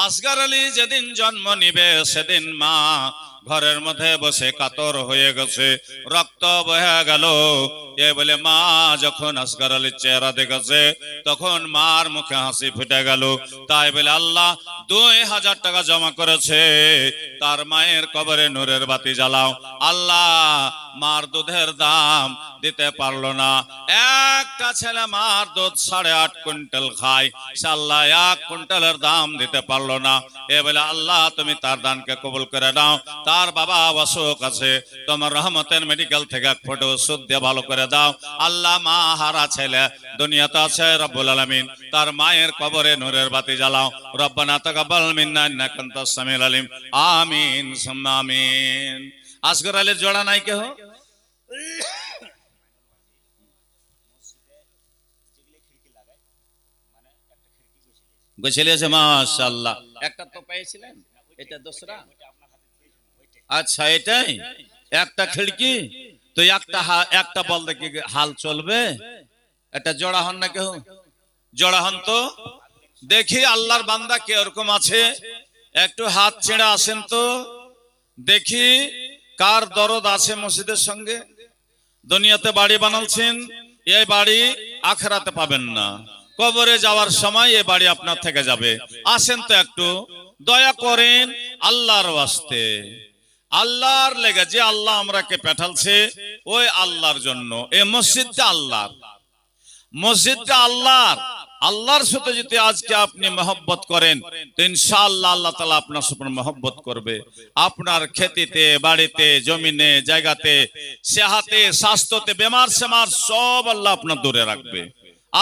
আসগর আলী যেদিন জন্ম নিবে সেদিন মা ঘরের মধ্যে বসে কাতর হয়ে গেছে, রক্ত বহে গেল। এ বলে মা যখন আসগর আলীর চেহারা দেখেছে তখন মার মুখে হাসি ফুটে গেল। তাই বলে আল্লাহ 2000 টাকা জমা করেছে, তার মায়ের কবরে নূরের বাতি জ্বালাও। আল্লাহ মার দুধের দাম দিতে পারলো না। একটা ছেলে মার দুধ 8.5 কুইন্টাল খায়, আল্লাহ 1 কুইন্টালের দাম দিতে পারলো না। এ বলে আল্লাহ তুমি তার দানকে কবুল করে নাও। তার বাবা অসুখ আছে, তোমার রহমতের মেডিকেল থেকে ফটো ওষুধ দিয়ে ভালো করে দাও। আল্লাহ মা হারা ছেলে দুনিয়াতে আছে রব্বুল আলামিন, তার মায়ের কবরে নূরের বাতি জ্বালাও। রব্বানা তাকাব্বাল মিন্না ইন্নাকা আনতাস সামিউল আলিম। আমিন সুম্মা আমিন। আসগর আলীর জোড়া নাই কেহ? গোছলিয়েছে মাশাআল্লাহ। একটা তো পেয়েছিলেন, এটা দোসরা। আচ্ছা এটাই একটা খিড়কি তো, একটা বল দেখি হাল চলবে। এটা জোড়া হন না কেউ? জোড়া হন তো দেখি। আল্লাহর বান্দা কে ওরকম আছে? একটু হাত ছেড়ে আসেন তো দেখি কার দরদ আছে মসজিদের সঙ্গে। দুনিয়াতে বাড়ি বানালছেন, এই বাড়ি আখিরাতে পাবেন না। কবরে যাওয়ার সময় এই বাড়ি আপনার থেকে যাবে। আসেন তো একটু দয়া করেন আল্লাহর ওয়াস্তে, আল্লাহর লেগে। যে আল্লাহ আমরাকে পাঠালছে ওই আল্লাহর জন্য। এই মসজিদটা আল্লাহর, মসজিদটা আল্লাহর। আল্লাহর সাথে যদি আজকে আপনি মহব্বত করেন তো ইনশাআল্লাহ আল্লাহ তাআলা আপনার সাথে মহব্বত করবে। আপনার খেতিতে, বাড়িতে, জমিনে, জায়গাতে, সেহাতে, স্বাস্থ্যতে, বেমার সেমার সব আল্লাহ আপনার দূরে রাখবে।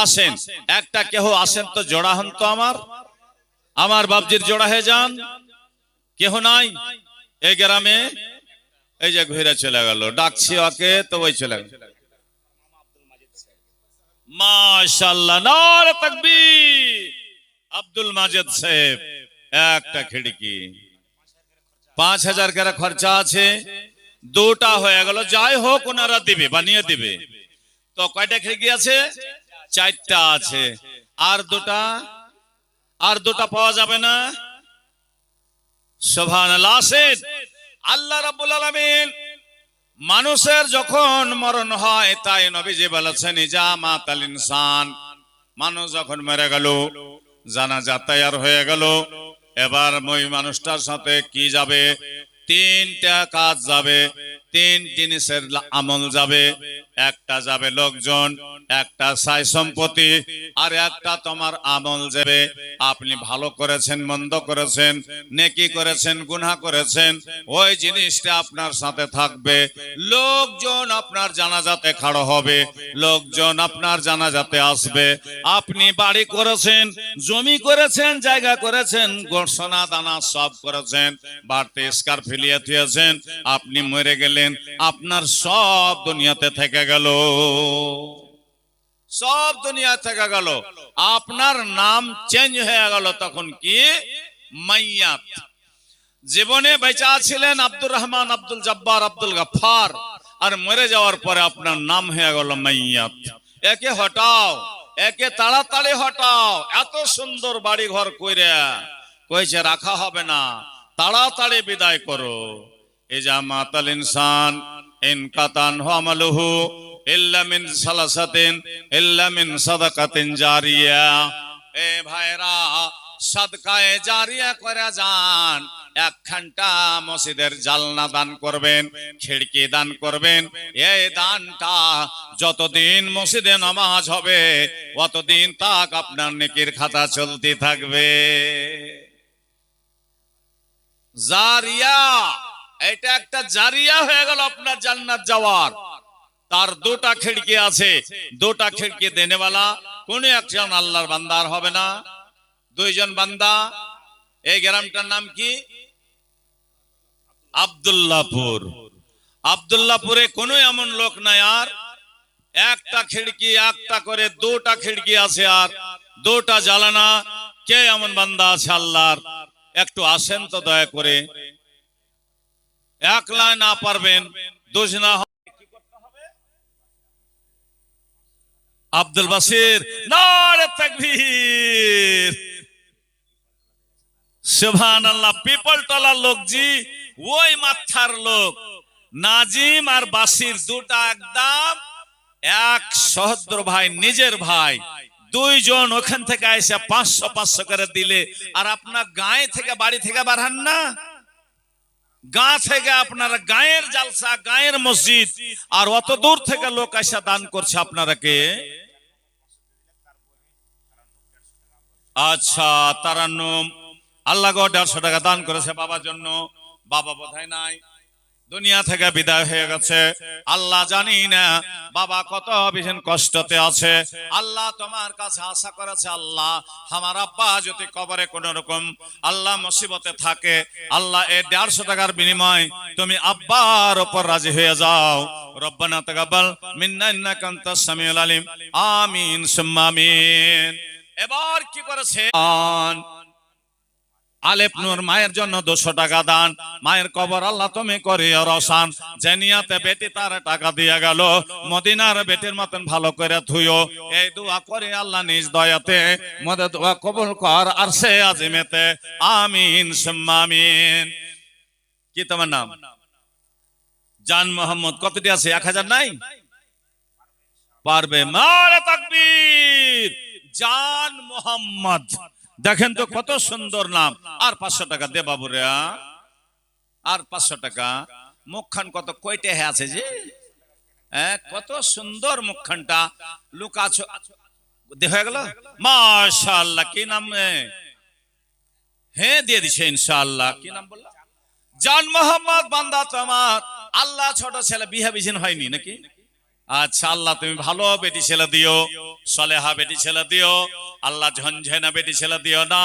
আসেন একটা কেহ আসেন তো, জোড়া হন তো আমার বাপজির জোড়া হয়ে যান। কেহ নাই এই গ্রামে? এই যে ঘুরে চলে গেল, ডাকছি ওকে তো ওই চলে গেল। মাশাআল্লাহ, নারে তাকবীর। আব্দুল মাজিদ সাহেব একটা খিড়কি 5000 করে খরচা আছে, দুটা হয়ে গেল। যাই হোক ওনারা দিবে, বানিয়ে দিবে। তো কয়টা খিড়কি আছে? 4টা আছে। আর দুটা পাওয়া যাবে না? সুবহানাল্লাহ। আল্লাহ রাব্বুল আলামিন মানুষের যখন মরণ হয়, তাই নবীজি বলেছেন ইজা মাতাল ইনসান, মানুষ যখন মরে গেল, জানাজা তৈয়ার হয়ে গেল, এবার ওই মানুষটার সাথে কি যাবে? 3টা কাজ যাবে, 3 জিনিসের আমল যাবে। একটা যাবে লোকজন, একটা সাই সম্পত্তি, আর একটা তোমার আমল যাবে। আপনি ভালো করেছেন, মন্দ করেছেন, নেকি করেছেন, গুনাহ করেছেন, ওই জিনিসটা আপনার সাথে থাকবে। লোকজন আপনার জানাজাতে খাড়া হবে, লোকজন আপনার জানাজাতে আসবে। আপনি বাড়ি করেছেন, জমি করেছেন, জায়গা করেছেন, সোনা দানা সব করেছেন, বাড়তে স্কার ফেলিয়ে দিয়েছেন, আপনি মরে গেলেন, আপনার সব দুনিয়াতে থেকে গেল। সব দুনিয়া থেকে গেল, আপনার নাম চেঞ্জ হয়ে গেল তখন কি মাইয়াত। জীবনে বেঁচে ছিলেন আব্দুর রহমান, আব্দুল জব্বার, আব্দুল গফফার, আর মরে যাওয়ার পরে আপনার নাম হয়ে গেল মাইয়াত। একে হটাও, একে তাড়াতাড়ি হটাও। এত সুন্দর বাড়ি ঘর কইরা কইছে রাখা হবে না, তাড়াতাড়ি বিদায় করো। ইজা মাতাল ইনসান ইনকাতান আমালুহু ইল্লা মিন সালাসাতিন ইল্লা মিন সাদাকাতিন জারিয়া। এ ভাইরা, সাদকায়ে জারিয়া করে যান। 1 ঘন্টা মসজিদের জালনা দান করবেন, খিড়কি দান করবেন। এই দানটা যতদিন মসজিদে নামাজ হবে ততদিন তাক আপনার নেকির খাতা চলতে থাকবে। জারিয়া, এটা একটা জারিয়া হয়ে গেল আপনার জান্নাত যাওয়ার। তার 2টা খিড়কি আছে, 2টা খিড়কি দেনেওয়ালা কোন একজন আল্লাহর বান্দার হবে না, 2 জন বান্দা। এই গ্রামটার নাম কি? আব্দুল্লাহপুর। আব্দুল্লাহপুরে কোনো এমন লোক নাই আর একটা খিড়কি, একটা করে 2টা খিড়কি আছে আর 2টা জ্বালানা। কে এমন বান্দা আছে আল্লাহর? একটু আসেন তো দয়া করে। একলা না পারবেন, দোষ না আব্দুল বাসির, নারে তাকবীর, সুবহানাল্লাহ। পিপল টলার লোক জি, ওই মাথার লোক। নাজিম আর বাসির 2টা একদম এক সহোদর ভাই, নিজের ভাই। 2 জন ওখান থেকে এসে 500 করে দিলে, আর আপনার গায়ে থেকে, বাড়ি থেকে বাড়ান না, গা থেকে আপনারা গায়ের জালসা, গায়ের মসজিদ, আর অত দূর থেকে লোক এসে দান করছে আপনারা কে? আচ্ছা, তারান্নুম আল্লাহ 150 টাকা দান করেছে বাবার জন্য। বাবা বোধহয় নাই, দুনিয়া থেকে বিদায় হয়ে গেছে। আল্লাহ জানি না বাবা কত ভীষণ কষ্টতে আছে। আল্লাহ তোমার কাছে আশা করেছে, আল্লাহ আমার আব্বা যদি কবরে কোন রকম আল্লাহ মুসিবতে থাকে, আল্লাহ এই 150 টাকার বিনিময় তুমি আব্বার উপর রাজি হয়ে যাও। রব্বানা তাকাব্বাল মিন্না ইন্নাকা আনতাস সামিউল আলিম। আমিন সুম্মা আমিন। এবার কি করেছে? আলেপ নূর মায়ের জন্য 200 টাকা দান। মায়ের কবর আল্লাহ তুমি করিও রওশন। জানিয়াতে বেটি তার টাকা দিয়ে গেল, মদিনার বেটির মতন ভালো করে ধুইও। এই দোয়া করে আল্লাহ নিজ দয়াতে মদের দোয়া কবুল কর আরশে আজিমেতে। আমিন সুম্মা আমিন। কি তোমার নাম? জান মোহাম্মদ। কতটি আছে? 1000 নাই? পারবে? নারে তাকবীর। জান মোহাম্মদ, দেখেন তো কত সুন্দর নাম। আর 500 টাকা দে বাবুরে, আর 500 টাকা। মুখখান কত কয়টা আছে যে, কত সুন্দর মুখখানটা। লুকাছ হয়ে গেল। মাশাআল্লাহ। কি নাম? হ্যাঁ দিয়ে দিছে ইনশাআল্লাহ। কি নাম বললা? জান মোহাম্মদ। বান্দা তোমার আল্লাহ ছোট ছেলে বিয়ে বিছিন হয়নি নাকি? আচ্ছা, আল্লাহ তুমি ভালো বেটি ছেলে দিও, সলেহা বেটি ছেলে দিও। আল্লাহ ঝনঝনা বেটি ছেলে দিও না,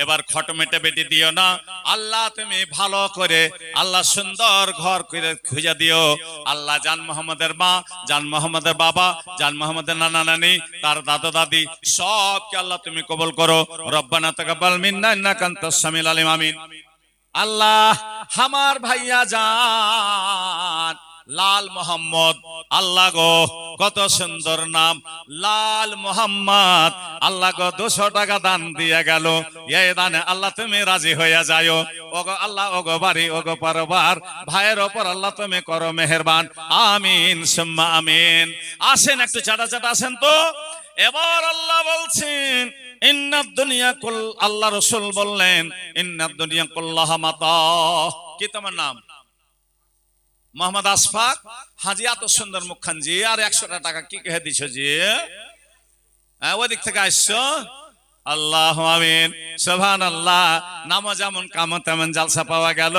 এবার খটমেটে বেটি দিও না। আল্লাহ তুমি ভালো করে আল্লাহ সুন্দর ঘর করে খুঁজে দিও। আল্লাহ জান মোহাম্মদের মা, জান মোহাম্মদের বাবা, জান মোহাম্মদের নানা নানি, তার দাদা দাদি সবকে আল্লাহ তুমি কবুল করো। রব্বানা তাকাব্বাল মিন্না ইন্নাকা আনতাস সামিউল আলিম। আমিন। আল্লাহ আমার ভাইয়া জান লাল মোহাম্মদ, আল্লাহ গো কত সুন্দর নাম, লাল মোহাম্মদ। আল্লাহ গো 200 টাকা দান দিয়ে গেল। এই দানে আল্লাহ তুমি রাজি হইয়া যাও। ওগো আল্লাহ, ওগো বাড়ি, ওগো পরবার, ভাইয়ের ওপর আল্লাহ তুমি করো মেহেরবান। আমিন সুম্মা আমিন। আসেন একটু চাটা চাটা আসেন তো। এবার আল্লাহ বলছেন ইন্নাদ দুনিয়া কুল, আল্লাহ রাসূল বললেন ইন্নাদ দুনিয়া কুল্লাহা মাতা। কি তোমার নাম? মোহাম্মদ আশফাক হাজি। এত সুন্দর মুখখান জি, আর 100 টাকা কি কে দিছ জি? ওই দিক থেকে আসছো। আল্লাহু আমিন। সুবহানাল্লাহ। নামও যেমন কাম তেমন জালসা পাওয়া গেল।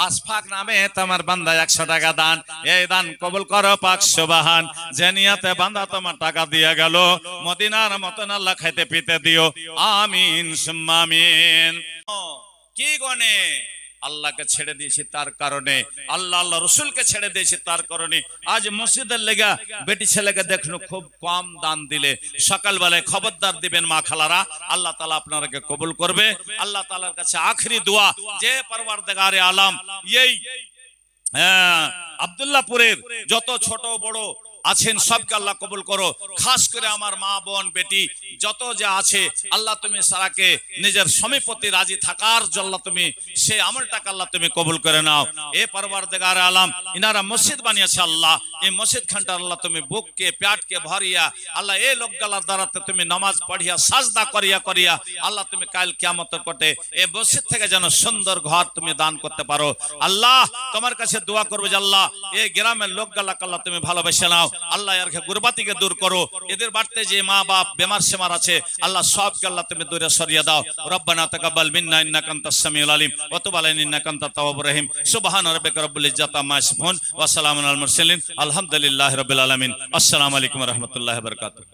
আশফাক নামে তোমার বান্দা 100 টাকা দান। এই দান কবুল করো পাক সুবহান। যে নিয়তে বান্দা তোমার টাকা দিয়ে গেল, মদিনার মতন আল্লাহ খাইতে পিতে দিও। আমিন সুম্মা আমিন। কি গনে আল্লাহকে ছেড়ে দিয়েছি তার কারণে, আল্লাহ আল্লাহ রসুলকে ছেড়ে দিয়েছি তার কারণে। আজ মসজিদের লেগা বেটি ছেলেকে দেখুন খুব কম দান দিলে, সকালবেলায় খবরদার দিবেন মা খালারা, আল্লাহ তাআলা আপনাকে কবুল করবে। আল্লাহ তাআলার কাছে আখরি দোয়া, যে পরওয়ারদিগারে আলম এই আব্দুল্লাহপুরের যত ছোট বড় আছেন সবকে আল্লাহ কবুল করো। খাস করে আমার মা বোন বেটি যত যা আছে, আল্লাহ তুমি সারাকে নিজের সমীপতি রাজি থাকার জন্য তুমি সেই আমলটাকে আল্লাহ তুমি কবুল করে নাও। এ পরওয়ারদিগার আলম ইনারা মসজিদ বানিয়েছে আল্লাহ, এই মসজিদ খানটা আল্লাহ তুমি বুককে পেটকে ভরিয়া আল্লাহ এই লোকগুলার দ্বারাতে তুমি নামাজ পড়িয়া সাজদা করিয়া করিয়া আল্লাহ তুমি কাল কিয়ামতের কোটে এই মসজিদ থেকে যেন সুন্দর ঘর তুমি দান করতে পারো। আল্লাহ তোমার কাছে দোয়া করবে যে আল্লাহ এই গ্রামের লোকগুলাকে আল্লাহ তুমি ভালোবেসে নাও। আল্লাহ এর গুরবাতিকে দূর করো, এদের বাড়িতে যে মা বাপ বেমার সেমার আছে আল্লাহ সবকে আল্লাহ তুমি দূরে সরিয়ে দাও। রব্বানা তাকাব্বাল মিন্না ইন্নাকা আনতাস সামিউল আলিম ওয়া তুব আলাইনা ইন্নাকা আনতাত তাওয়াবুর রহিম। সুবহান রাব্বিকা রাব্বিল ইজ্জাতি আম্মা ইয়াসিফুন ওয়া সালামুন আলাল মুরসালিন আলহামদুলিল্লাহি রাব্বিল আলামিন। আসসালামু আলাইকুম ওয়া রাহমাতুল্লাহি ওয়া বারাকাতুহু।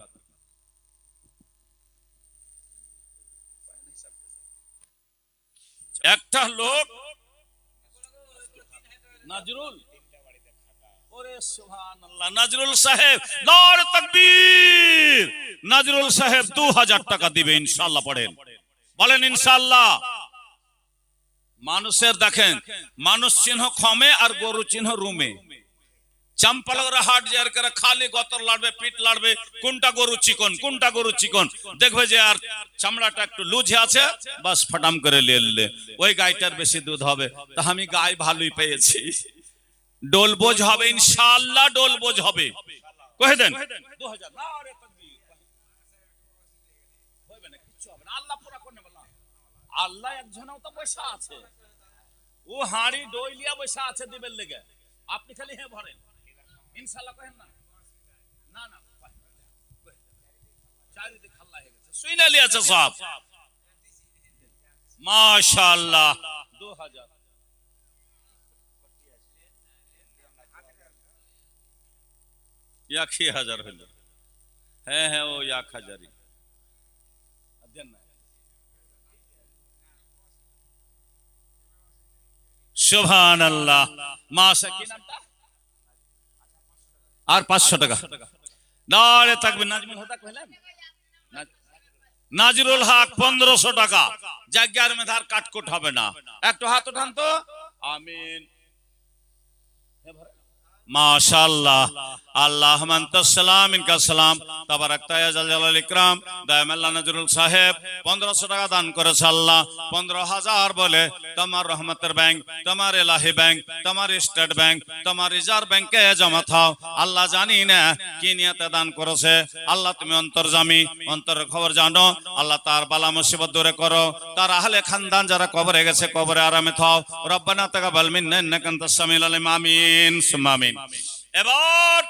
একটা লোক নাজরুল, ওরে সুবহানাল্লাহ, নাজরুল সাহেব নারে তাকবীর, নাজরুল সাহেব 2000 টাকা দিবে ইনশাআল্লাহ। পড়েন, বলেন ইনশাআল্লাহ। মানুষের দেখেন মানুষ চিহ্ন ক্ষমে আর গরু চিহ্ন রুমে। চাম্পালগড় হাট যার করে খালি গতর লাড়বে পিঠ লাড়বে, কোনটা গরু চিকন কোনটা গরু চিকন দেখবে যে আর চামড়াটা একটু লুজে আছে, বাস ফাটাম করে লেলে ওই গাইটার বেশি দুধ হবে। তা আমি গাই ভালোই পেয়েছি, ডোল বোঝ হবে ইনশাআল্লাহ, ডোল বোঝ হবে। কহে দেন 2000 না রে তাকবীর হবে না, কিছু হবে না। আল্লাহ পুরা করনে বলা, আল্লাহ একজনও তো পয়সা আছে, ও হাড়ি ডইলিয়া পয়সা আছে দিবেন লেগে, আপনি খালি হে ভরেন ইনশাআল্লাহ। কহেন না না না চারিদিকে খাল্লা হয়ে গেছে, সুইনা লিয়াছে সব মাশাআল্লাহ। 2000 1000 হলো, হ্যাঁ হ্যাঁ ও 1000ই দেন না। সুবহানাল্লাহ। মাশা কি নামটা আর 500 টাকা নারে থাকবে। নাজমুল হক কইলেন, নাজরুল হক 1500 টাকা। জায়গার মধ্যে আর কাটকুট হবে না। একটু হাত উঠান তো, আমিন। মাশাআল্লাহ। আল্লাহুম্মা আনতাস সালাম মিনকাস সালাম তাবারাকতা ইয়া জাল জালাল ইকরাম। দায়মাল্লাহ নাজরুল সাহেব 1500 টাকা দান করেছে আল্লাহ। 15000 বলে তোমার রহমতের ব্যাংক, তোমার ইলাহি ব্যাংক, তোমার স্টেট ব্যাংক, তোমার রিজার্ভ ব্যাংকে জমা থাও। আল্লাহ জানি না কি নিয়তে দান করেছে, আল্লাহ তুমি অন্তর্যামী, অন্তরের খবর জানো। আল্লাহ তার বালা মুসিবত দূরে করো, তার আহলে খানদান যারা কবরে গেছে কবরে আরামে থাও। রব্বানা তাকাব্বাল মিন্না ইন্নাকা আনতাস সামিউল আলিম। আমিন সুম্মা আমিন। এবার